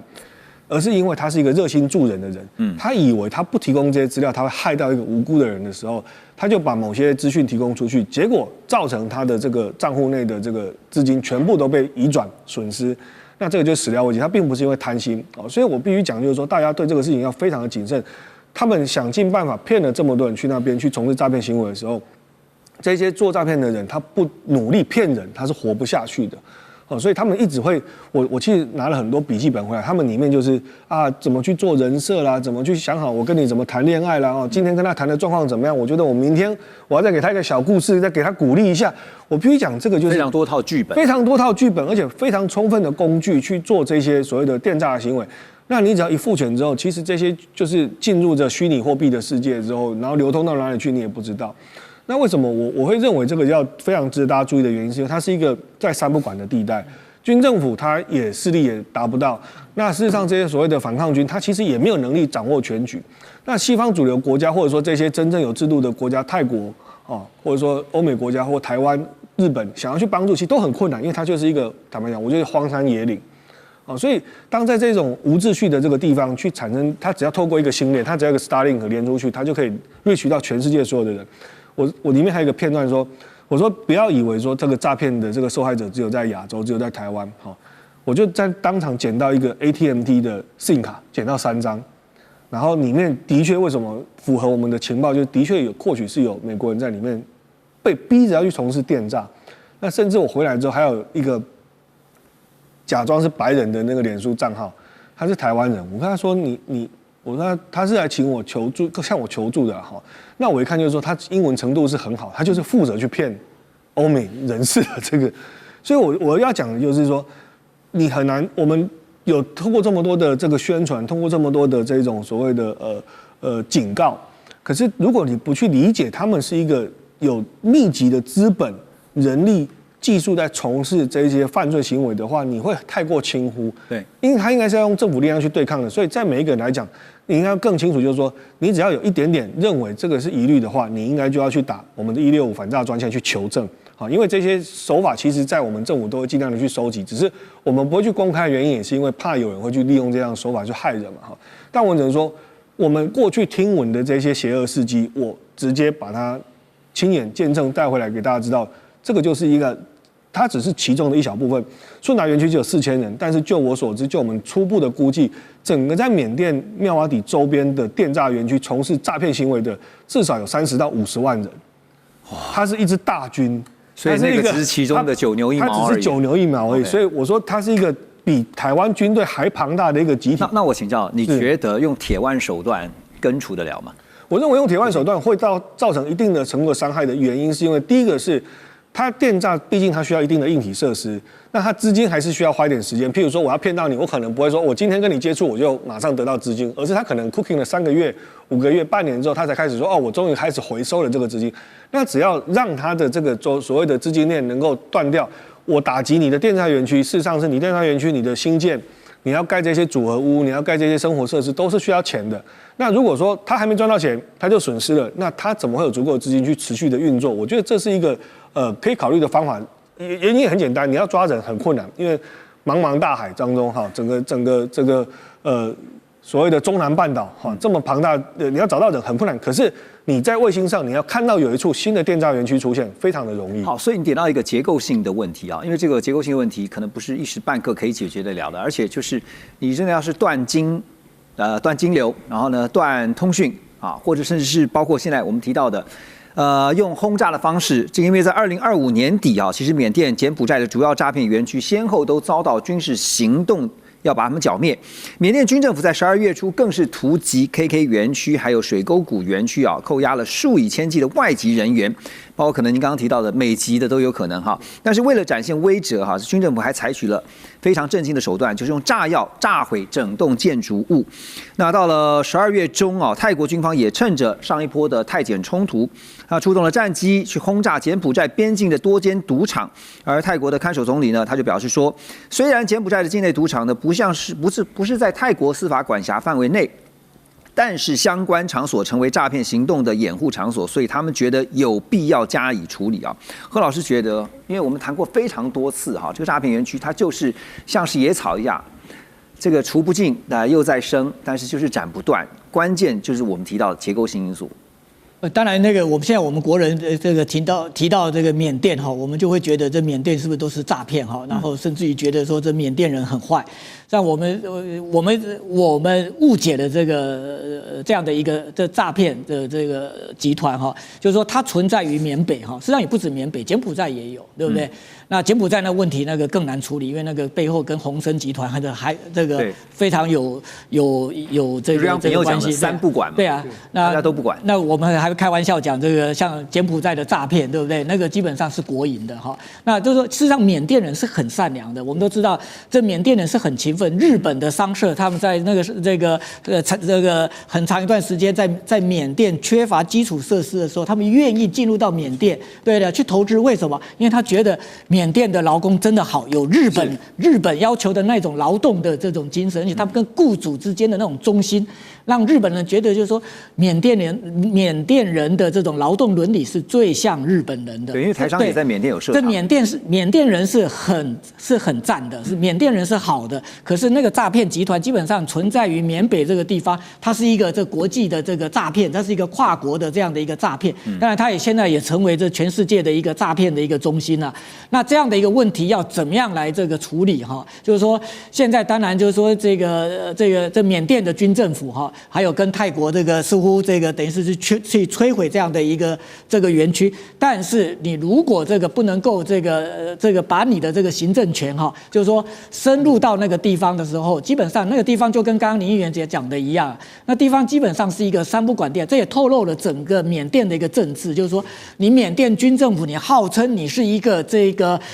而是因为他是一个热心助人的人。他以为他不提供这些资料，他会害到一个无辜的人的时候，他就把某些资讯提供出去，结果造成他的这个账户内的这个资金全部都被移转损失。那这个就是始料未及，他并不是因为贪心哦，所以我必须讲，就是说大家对这个事情要非常的谨慎。他们想尽办法骗了这么多人去那边去从事诈骗行为的时候，这些做诈骗的人他不努力骗人，他是活不下去的。哦，所以他们一直会，我其实拿了很多笔记本回来，他们里面就是怎么去做人设啦，怎么去想好我跟你怎么谈恋爱啦，今天跟他谈的状况怎么样？我觉得我明天我要再给他一个小故事，再给他鼓励一下。我必须讲，这个就是
非常多套剧本，
非常多套剧本，而且非常充分的工具去做这些所谓的电诈的行为。那你只要一付钱之后，其实这些就是进入着虚拟货币的世界之后，然后流通到哪里去你也不知道。那为什么我会认为这个要非常值得大家注意的原因，是因为它是一个在三不管的地带，军政府它也势力也达不到。那事实上这些所谓的反抗军，它其实也没有能力掌握全局。那西方主流国家或者说这些真正有制度的国家，泰国或者说欧美国家或台湾、日本想要去帮助，其实都很困难，因为它就是一个坦白讲，我觉得荒山野岭。所以当在这种无秩序的这个地方去产生，它只要透过一个星链，它只要一个 Starlink 连出去，它就可以reach到全世界所有的人。我里面还有一个片段说，我说不要以为说这个诈骗的这个受害者只有在亚洲，只有在台湾，我就在当场捡到一个 AT&T 的 SIM 卡，捡到3张，然后里面的确为什么符合我们的情报，就的确或许是有美国人在里面被逼着要去从事电诈。那甚至我回来之后，还有一个假装是白人的那个脸书账号，他是台湾人，我跟他说我说他是来请我求助，向我求助的哈。那我一看就是说他英文程度是很好，他就是负责去骗欧美人士的这个，所以我要讲的就是说，你很难，我们有通过这么多的这个宣传，通过这么多的这种所谓的警告，可是如果你不去理解他们是一个有密集的资本、人力、技术在从事这些犯罪行为的话，你会太过轻忽。
对，
因为他应该是要用政府力量去对抗的，所以在每一个人来讲，你应该更清楚，就是说，你只要有一点点认为这个是疑虑的话，你应该就要去打我们的165反诈专线去求证。好，因为这些手法其实在我们政府都会尽量的去收集，只是我们不会去公开的原因，也是因为怕有人会去利用这样的手法去害人嘛。哈，但我只能说，我们过去听闻的这些邪恶事迹，我直接把它亲眼见证带回来给大家知道，这个就是一个，它只是其中的一小部分。顺达园区只有4000人，但是就我所知，就我们初步的估计，整个在缅甸妙瓦底周边的电诈园区从事诈骗行为的，至少有30到50万人。它是一支大军。
所以那个只是其中的9牛1毛而已，
它只是9牛1毛而已。所以我说它是一个比台湾军队还庞大的一个集体。
那我请教，你觉得用铁腕手段根除得了吗？
我认为用铁腕手段会造成一定的程度的伤害的原因，是因为第一个是它电诈，毕竟它需要一定的硬体设施，那它资金还是需要花一点时间。譬如说我要骗到你，我可能不会说我今天跟你接触我就马上得到资金，而是他可能 cooking 了3个月、5个月、半年之后，他才开始说我终于开始回收了这个资金。那只要让他的这个所谓的资金链能够断掉，我打击你的电诈园区，事实上是你电诈园区你的新建，你要盖这些组合屋，你要盖这些生活设施，都是需要钱的。那如果说他还没赚到钱，他就损失了，那他怎么会有足够的资金去持续的运作？我觉得这是一个可以考虑的方法。原因也很简单，你要抓人很困难，因为茫茫大海当中哈，整个这个所谓的中南半岛哈这么庞大，你要找到人很困难。可是你在卫星上，你要看到有一处新的电诈园区出现，非常的容易。
好，所以你点到一个结构性的问题啊，因为这个结构性的问题可能不是一时半刻可以解决得了的，而且就是你真的要是断金流，然后呢断通讯啊，或者甚至是包括现在我们提到的。用轰炸的方式，这因为在2025年底啊，其实缅甸、柬埔寨的主要诈骗园区先后都遭到军事行动，要把他们剿灭。缅甸军政府在12月初更是突击 KK 园区还有水沟谷园区啊，扣押了数以千计的外籍人员，包括可能您刚刚提到的美籍的都有可能哈。但是为了展现威慑哈，军政府还采取了非常震惊的手段，就是用炸药炸毁整栋建筑物。那到了12月中啊，泰国军方也趁着上一波的泰柬冲突，出动了战机去轰炸柬埔寨边境的多间赌场。而泰国的看守总理呢，他就表示说，虽然柬埔寨的境内赌场呢不是在泰国司法管辖范围内，但是相关场所成为诈骗行动的掩护场所，所以他们觉得有必要加以处理啊。何老师觉得，因为我们谈过非常多次哈，这个诈骗园区它就是像是野草一样，这个除不尽又在生，但是就是斩不断。关键就是我们提到的结构性因素。
当然，我们国人这个提到这个缅甸哈，我们就会觉得这缅甸是不是都是诈骗哈，然后甚至于觉得说这缅甸人很坏，让我们误解了这个这样的一个诈骗的这个集团哈，就是说它存在于缅北哈，实际上也不止缅北，柬埔寨也有，对不对？那柬埔寨那问题那个更难处理，因为那个背后跟鸿升集团还这个非常有这个关系。
三不管嘛，
对啊，
大家都不管。
那我们还会开玩笑讲这个像柬埔寨的诈骗，对不对？那个基本上是国营的哈。那就是说，事实上缅甸人是很善良的，我们都知道这缅甸人是很勤奋。日本的商社他们在那个这个很长一段时间在缅甸缺乏基础设施的时候，他们愿意进入到缅甸，对的，去投资。为什么？因为他觉得缅甸的劳工真的好，有日本要求的那种劳动的这种精神，而且他们跟雇主之间的那种忠心，让日本人觉得就是说缅甸人的这种劳动伦理是最像日本人的。
对，因为台商也在缅甸有设厂。
这缅甸人是很赞的，是缅甸人是好的。可是那个诈骗集团基本上存在于缅北这个地方，它是一个这国际的这个诈骗，它是一个跨国的这样的一个诈骗。当然，它现在也成为这全世界的一个诈骗的一个中心了。那这样的一个问题要怎么样来这个处理哈？就是说，现在当然就是说这缅甸的军政府哈，还有跟泰国这个似乎这个等于是去摧毁这样的一个这个园区。但是你如果这个不能够这个把你的这个行政权哈，就是说深入到那个地方的时候，基本上那个地方就跟刚刚林议员姐讲的一样，那地方基本上是一个三不管地，这也透露了整个缅甸的一个政治，就是说你缅甸军政府，你号称你是一个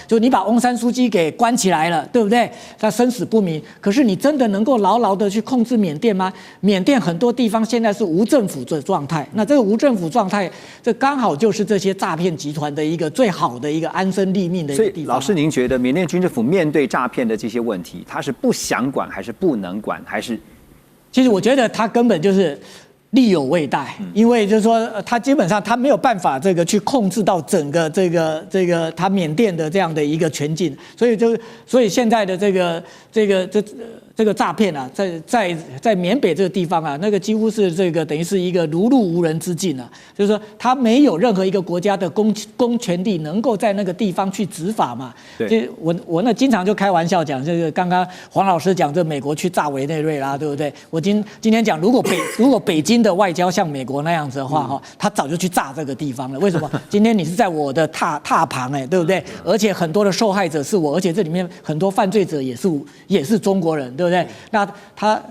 就你把翁山书记给关起来了，对不对？他生死不明，可是你真的能够牢牢的去控制缅甸吗？缅甸很多地方现在是无政府的状态，那这个无政府状态，这刚好就是这些诈骗集团的一个最好的一个安身立命的一个地方。
所以老师，您觉得缅甸军政府面对诈骗的这些问题，他是不想管，还是不能管，还是？
其实我觉得他根本就是力有未逮，因为就是说他基本上他没有办法去控制到整个他缅甸的这样的一个全境，所以现在的这个诈骗啊，在缅北这个地方啊，那个几乎是等于是一个如入无人之境啊，就是说他没有任何一个国家的公权力能够在那个地方去执法嘛。对，我那经常就开玩笑讲，这个刚刚黄老师讲，这美国去炸委内瑞拉，对不对？我今天讲，如果北京的外交像美国那样子的话，他早就去炸这个地方了。为什么？今天你是在我的踏旁，对不对？而且很多的受害者是我，而且这里面很多犯罪者也是中国人，对不对？那他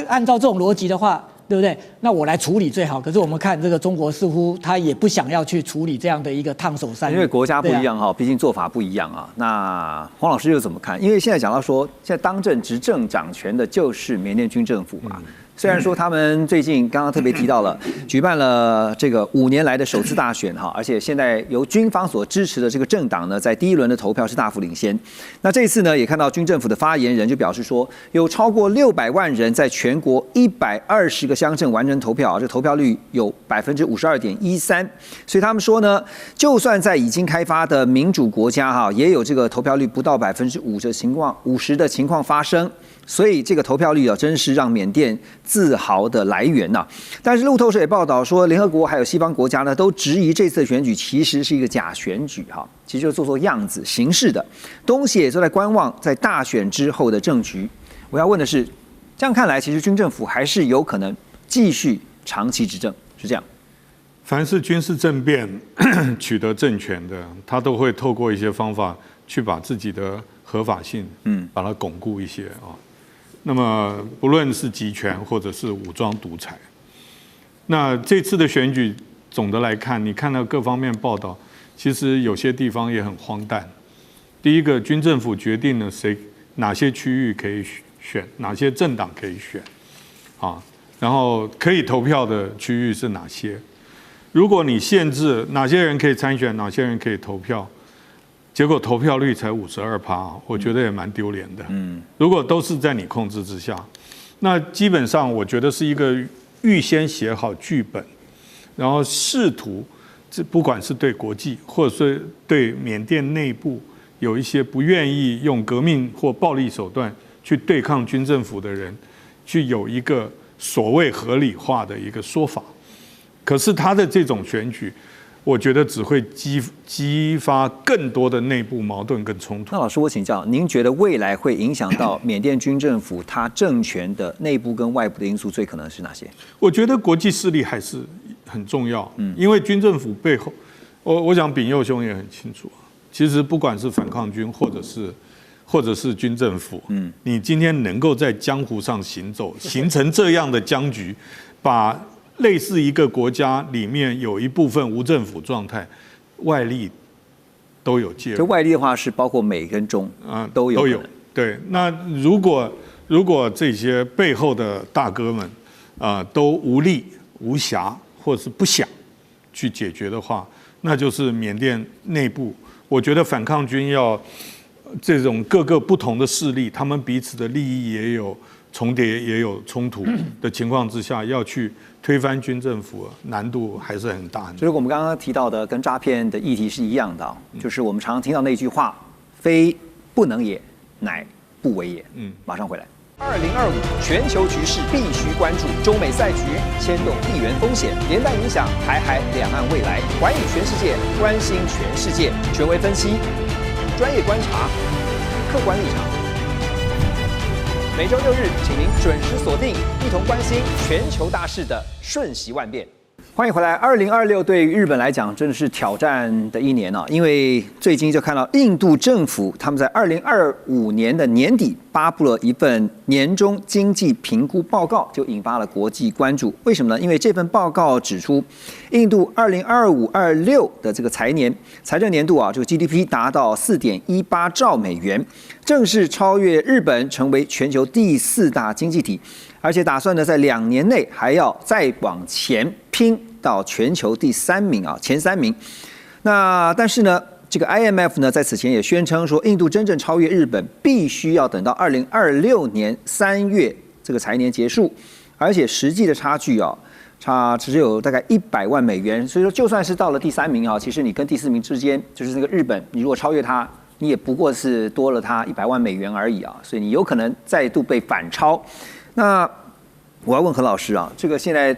按照这种逻辑的话，对不对？那我来处理最好。可是我们看这个中国似乎他也不想要去处理这样的一个烫手山芋，
因为国家不一样哈，毕竟做法不一样啊。那黄老师又怎么看？因为现在讲到说，现在当政执政掌权的就是缅甸军政府嘛。虽然说他们最近刚刚特别提到了，举办了这个5年来的首次大选哈，而且现在由军方所支持的这个政党呢，在第一轮的投票是大幅领先。那这一次呢，也看到军政府的发言人就表示说，有超过600万人在全国120个乡镇完成投票，这投票率有52.13%。所以他们说呢，就算在已经开发的民主国家哈，也有这个投票率不到50%的情况发生。所以这个投票率啊，真是让缅甸自豪的来源呐。但是路透社也报道说，联合国还有西方国家呢，都质疑这次选举其实是一个假选举哈，其实就是做样子、形式的。东西也都在观望，在大选之后的政局。我要问的是，这样看来，其实军政府还是有可能继续长期执政，是这样。
凡是军事政变取得政权的，他都会透过一些方法去把自己的合法性，把它巩固一些啊。那么不论是集权或者是武装独裁，那这次的选举总的来看，你看到各方面报道，其实有些地方也很荒诞。第一个，军政府决定了哪些区域可以选，哪些政党可以选，啊，然后可以投票的区域是哪些？如果你限制哪些人可以参选，哪些人可以投票，结果投票率才52%，我觉得也蛮丢脸的。如果都是在你控制之下，那基本上我觉得是一个预先写好剧本，然后试图，不管是对国际或者是对缅甸内部有一些不愿意用革命或暴力手段去对抗军政府的人，去有一个所谓合理化的一个说法。可是他的这种选举，我觉得只会激发更多的内部矛盾跟冲突。
那老师，我请教，您觉得未来会影响到缅甸军政府它政权的内部跟外部的因素，最可能是哪些？
我觉得国际势力还是很重要，因为军政府背后，我想秉佑兄也很清楚，其实不管是反抗军或者是军政府，你今天能够在江湖上行走，形成这样的僵局，把类似一个国家里面有一部分无政府状态，外力都有介入。
这外力的话是包括美跟中，都有。
对，那如果这些背后的大哥们都无力无暇或是不想去解决的话，那就是缅甸内部，我觉得反抗军要这种各个不同的势力，他们彼此的利益也有重叠，也有冲突的情况之下，要去推翻军政府，难度还是很大。
就是我们刚刚提到的，跟诈骗的议题是一样的，就是我们常常听到那句话：“非不能也，乃不为也。”马上回来。2025全球局势必须关注，中美赛局牵动地缘风险，连带影响台海两岸未来。环宇全世界，关心全世界，权威分析，专业观察，客观立场。每周6日，请您准时锁定，一同关心全球大事的瞬息万变。欢迎回来。2026对于日本来讲真的是挑战的一年啊，因为最近就看到印度政府他们在2025年的年底发布了一份年终经济评估报告，就引发了国际关注。为什么呢？因为这份报告指出，印度2025-26的这个财政年度啊，这个 GDP 达到4.18兆美元，正式超越日本，成为全球第4大经济体，而且打算呢在2年内还要再往前拼到全球第3名啊，前3名。那但是呢，这个 IMF 呢在此前也宣称说，印度真正超越日本，必须要等到2026年3月这个财年结束，而且实际的差距啊，只有大概100万美元。所以说，就算是到了第3名啊，其实你跟第4名之间，就是那个日本，你如果超越它，你也不过是多了它100万美元而已啊，所以你有可能再度被反超。那我要问何老师啊，这个现在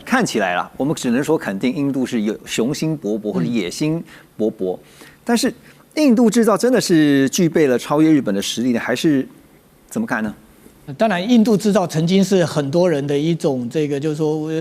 看起来啦，我们只能说肯定印度是有雄心勃勃或者野心勃勃，但是印度制造真的是具备了超越日本的实力呢，还是怎么看呢？
当然，印度制造曾经是很多人的一种就是说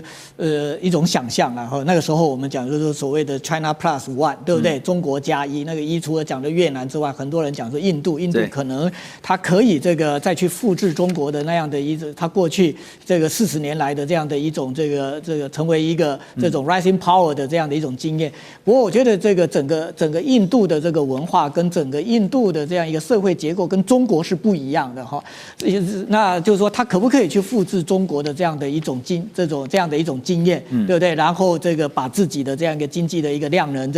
一种想象啦。那个时候我们讲就是所谓的 China Plus One， 对不对？中国加1，那个1除了讲的越南之外，很多人讲说印度可能它可以再去复制中国的那样的它过去这个40年来的这样的一种这个成为一个这种 rising power 的这样的一种经验。不过我觉得这个整个印度的这个文化跟整个印度的这样一个社会结构跟中国是不一样的哈。那就是说，他可不可以去复制中国的这样的一种这样的一种经验，对不对？然后把自己的这样一个经济的一个量能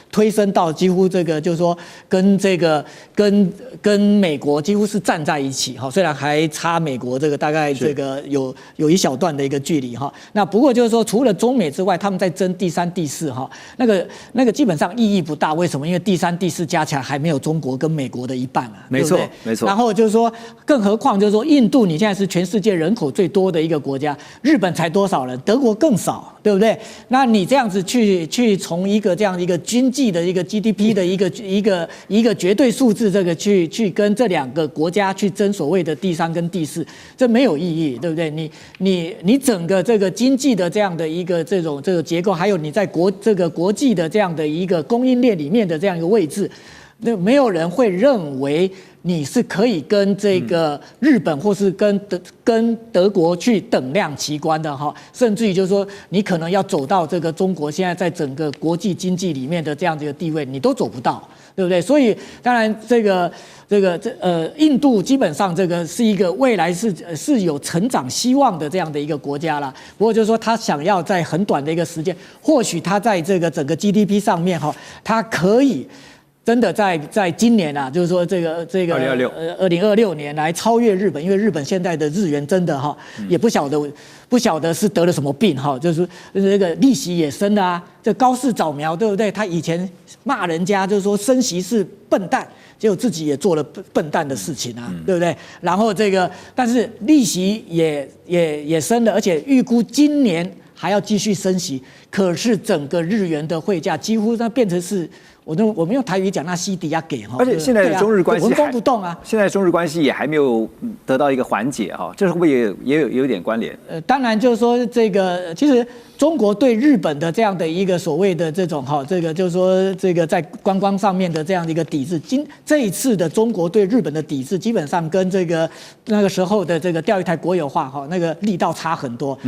推升到几乎就是说跟美国几乎是站在一起哈，虽然还差美国大概有一小段的一个距离哈。那不过就是说，除了中美之外，他们在争第3、第4哈，那个基本上意义不大。为什么？因为第3、第4加起来还没有中国跟美国的一半啊，
没错，没错。
然后就是说，更何况就是说，印度你现在是全世界人口最多的一个国家，日本才多少人？德国更少，对不对？那你这样子去从一个这样一个经济的一个 GDP 的一个绝对数字，去跟这2个国家去争所谓的第3跟第4，这没有意义，对不对？你整个这个经济的这样的一个这个结构，还有你在国际的这样的一个供应链里面的这样一个位置，那没有人会认为你是可以跟这个日本或是跟德国去等量齐观的哈，甚至于就是说你可能要走到这个中国现在在整个国际经济里面的这样的一个地位，你都走不到，对不对？所以当然印度基本上是一个未来是有成长希望的这样的一个国家啦。不过就是说他想要在很短的一个时间，或许他在这个整个 GDP 上面哈，他可以真的在今年啊，就是说2026年来超越日本，因为日本现在的日元真的哈，也不晓得是得了什么病哈，就是这个利息也升了啊，这高市早苗，对不对？他以前骂人家就是说升息是笨蛋，结果自己也做了笨蛋的事情啊，对不对？然后但是利息也升了，而且预估今年还要继续升息，可是整个日元的汇价几乎变成是。我们用台语讲，那西底亚给哈，
而且现在的中日关系
纹风不动啊。
现在中日关系也还没有得到一个缓解哈，这会不会也有一点关联？
当然就是说其实中国对日本的这样的一个所谓的这种就是说在观光上面的这样的一个抵制，这一次的中国对日本的抵制，基本上跟那个时候的钓鱼台国有化那个力道差很多。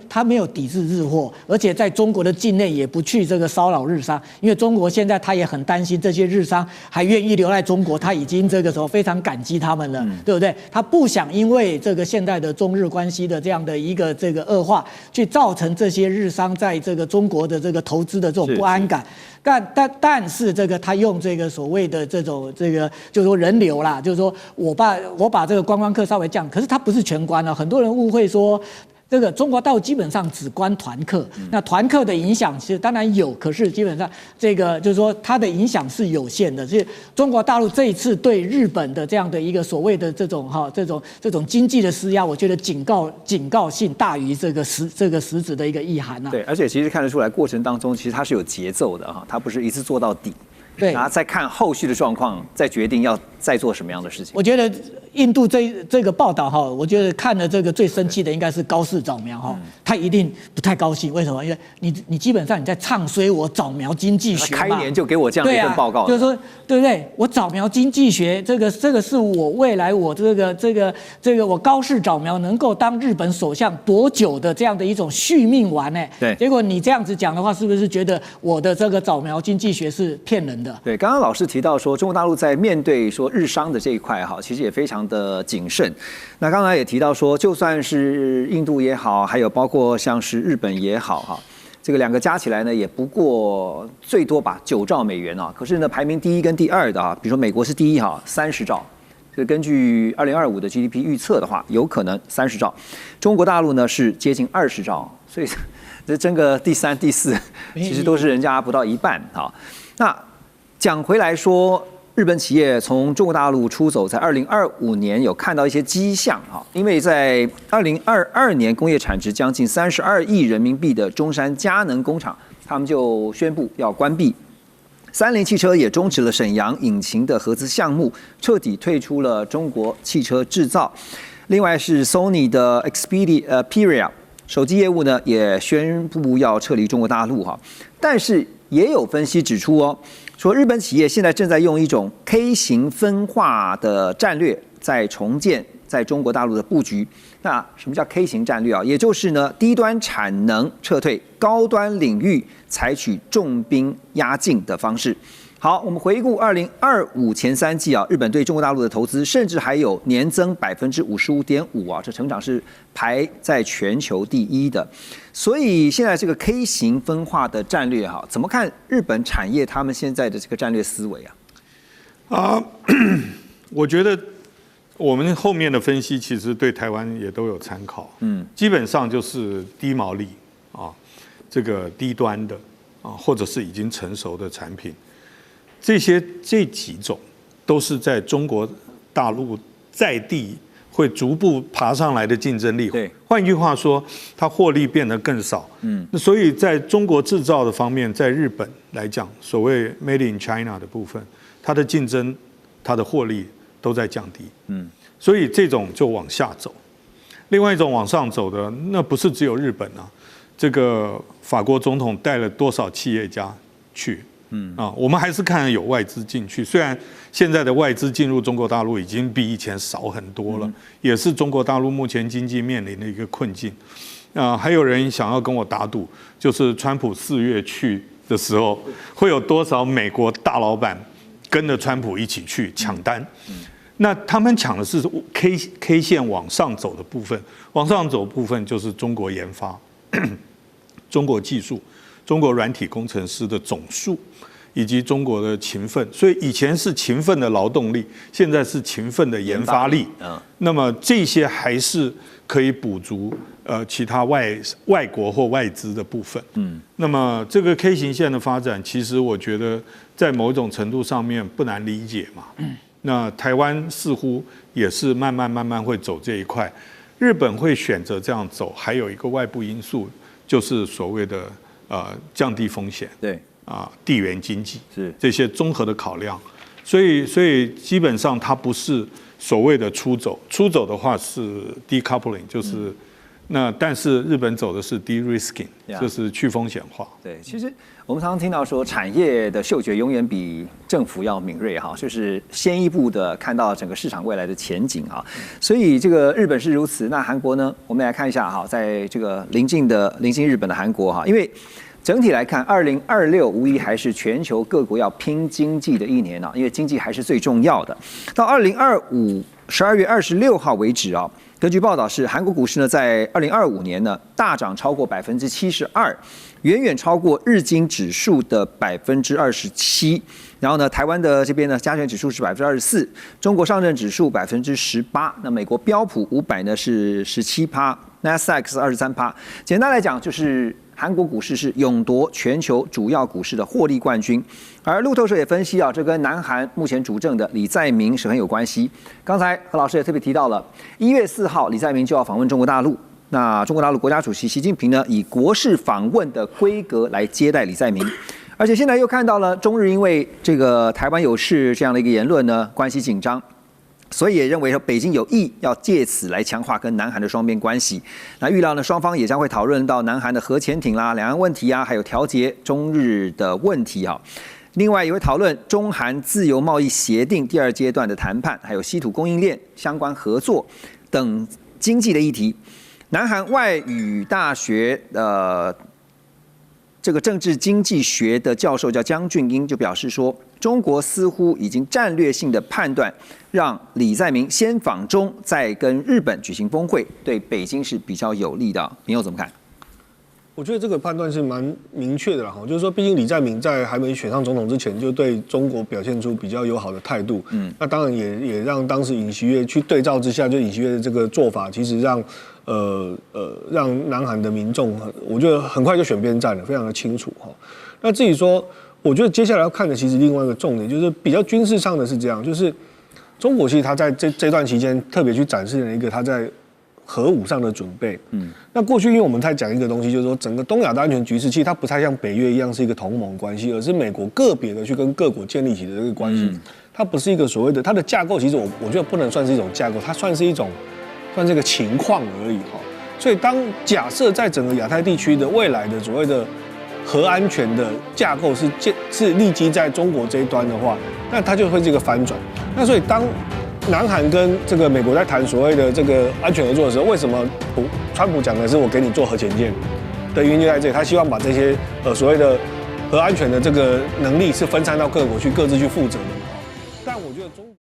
他没有抵制日货，而且在中国的境内也不去骚扰日商，因为中国现在他也很担心这些日商还愿意留在中国，他已经时候非常感激他们了，对不对？他不想因为现在的中日关系的这样的一个恶化，去造成这些日商在中国的投资的这种不安感。但是他用所谓的就是说人流啦，就是说我把这个观光客稍微降，可是他不是全关了，很多人误会说。中国大陆基本上只关团客，那团客的影响其实当然有，可是基本上就是说它的影响是有限的。所以中国大陆这一次对日本的这样的一个所谓的这种经济的施压，我觉得警告性大于这个实质的一个意涵啊。
对，而且其实看得出来，过程当中其实它是有节奏的哈，它不是一次做到底。
对，
然后再看后续的状况，再决定要在做什么样的事情？
我觉得印度这个报道哈，我觉得看了这个最生气的应该是高市早苗哈，他一定不太高兴。为什么？因为你基本上你在唱衰我早苗经济学嘛，
开年就给我这样一份报告，
就是说对不对？我早苗经济学这个是我未来我这个我高市早苗能够当日本首相多久的这样的一种续命丸呢？
对，
结果你这样子讲的话，是不是觉得我的这个早苗经济学是骗人的？
对，刚刚老师提到说，中国大陆在面对说日商的这一块哈，其实也非常的谨慎。那刚才也提到说，就算是印度也好，还有包括像是日本也好哈，这个两个加起来呢，也不过最多吧9兆美元啊。可是呢，排名第一跟第二的啊，比如说美国是第一哈，30兆。这根据2025的 GDP 预测的话，有可能30兆。中国大陆呢是接近20兆，所以这争个第3、第4，其实都是人家不到一半啊。那讲回来说，日本企业从中国大陆出走，在2025年有看到一些迹象哈，因为在2022年工业产值将近32亿人民币的中山佳能工厂，他们就宣布要关闭。三菱汽车也终止了沈阳引擎的合资项目，彻底退出了中国汽车制造。另外是 Sony 的 Xperia 手机业务呢，也宣布要撤离中国大陆哈。但是也有分析指出哦，说日本企业现在正在用一种 K 型分化的战略，在重建在中国大陆的布局。那什么叫 K 型战略啊？也就是呢，低端产能撤退，高端领域采取重兵压境的方式。好，我们回顾2025前3季啊，日本对中国大陆的投资甚至还有年增55.5%啊，这成长是排在全球第一的。所以现在这个 K 型分化的战略哈，怎么看日本产业他们现在的这个战略思维啊？
我觉得我们后面的分析其实对台湾也都有参考，基本上就是低毛利啊，这个低端的啊，或者是已经成熟的产品。这几种都是在中国大陆在地会逐步爬上来的竞争力。
对，
换句话说，它获利变得更少。那所以在中国制造的方面，在日本来讲，所谓 Made in China 的部分，它的竞争、它的获利都在降低。所以这种就往下走。另外一种往上走的，那不是只有日本啊，这个法国总统带了多少企业家去？我们还是看有外资进去，虽然现在的外资进入中国大陆已经比以前少很多了，也是中国大陆目前经济面临的一个困境。还有人想要跟我打赌，就是川普4月去的时候，会有多少美国大老板跟着川普一起去抢单？那他们抢的是 K 线往上走的部分，往上走的部分就是中国研发、中国技术、中国软体工程师的总数，以及中国的勤奋。所以以前是勤奋的劳动力，现在是勤奋的研发力。那么这些还是可以补足其他外国或外资的部分。那么这个 K 型线的发展，其实我觉得在某种程度上面不难理解嘛。那台湾似乎也是慢慢会走这一块，日本会选择这样走，还有一个外部因素，就是所谓的降低风险，
对
地缘经济
是
这些综合的考量，所以基本上它不是所谓的出走的话是 decoupling， 就是那但是日本走的是 de-risking， 就是去风险化。
对，其实我们常常听到说，产业的嗅觉永远比政府要敏锐哈，就是先一步的看到整个市场未来的前景哈。所以这个日本是如此，那韩国呢？我们来看一下哈，在这个临近日本的韩国哈，因为整体来看，2026无疑还是全球各国要拼经济的一年啊，因为经济还是最重要的。到2025 12月26号为止啊。根据报道是，韩国股市呢在2025年呢大涨超过72%，远远超过日经指数的27%。然后呢，台湾的这边呢加权指数是24%，中国上证指数18%，那美国标普500呢是17%，NASDAQ 是23%。简单来讲就是。韩国股市是勇夺全球主要股市的获利冠军，而路透社也分析啊，这跟南韩目前主政的李在明是很有关系。刚才何老师也特别提到了，1月4号李在明就要访问中国大陆，那中国大陆国家主席习近平呢，以国事访问的规格来接待李在明。而且现在又看到了中日因为这个台湾有事这样的一个言论呢，关系紧张。所以也认为说北京有意要借此来强化跟南韩的双边关系。那预料呢，双方也将会讨论到南韩的核潜艇啦、两岸问题啊，还有调节中日的问题啊。另外也会讨论中韩自由贸易协定第2阶段的谈判，还有稀土供应链相关合作等经济的议题。南韩外语大学这个政治经济学的教授叫姜俊英就表示说，中国似乎已经战略性的判断，让李在明先访中，再跟日本举行峰会，对北京是比较有利的。你又怎么看？
我觉得这个判断是蛮明确的啦，就是说，毕竟李在明在还没选上总统之前，就对中国表现出比较友好的态度。那当然也让当时尹锡悦去对照之下，就尹锡悦的这个做法，其实让南韩的民众，我觉得很快就选边站了，非常的清楚哈。那至于说，我觉得接下来要看的，其实另外一个重点就是比较军事上的是这样，就是中国其实他在这段期间特别去展示了一个他在核武上的准备。那过去因为我们在讲一个东西，就是说整个东亚的安全局势，其实它不太像北约一样是一个同盟关系，而是美国个别的去跟各国建立起的这个关系。它不是一个所谓的它的架构，其实我觉得不能算是一种架构，它算是一个情况而已哈。所以当假设在整个亚太地区的未来的所谓的核安全的架构是立基在中国这一端的话，那它就会是一个翻转。那所以当南韩跟这个美国在谈所谓的这个安全合作的时候，为什么川普讲的是我给你做核潜舰的原因就在这里，他希望把这些所谓的核安全的这个能力是分散到各国去各自去负责的。但我觉得中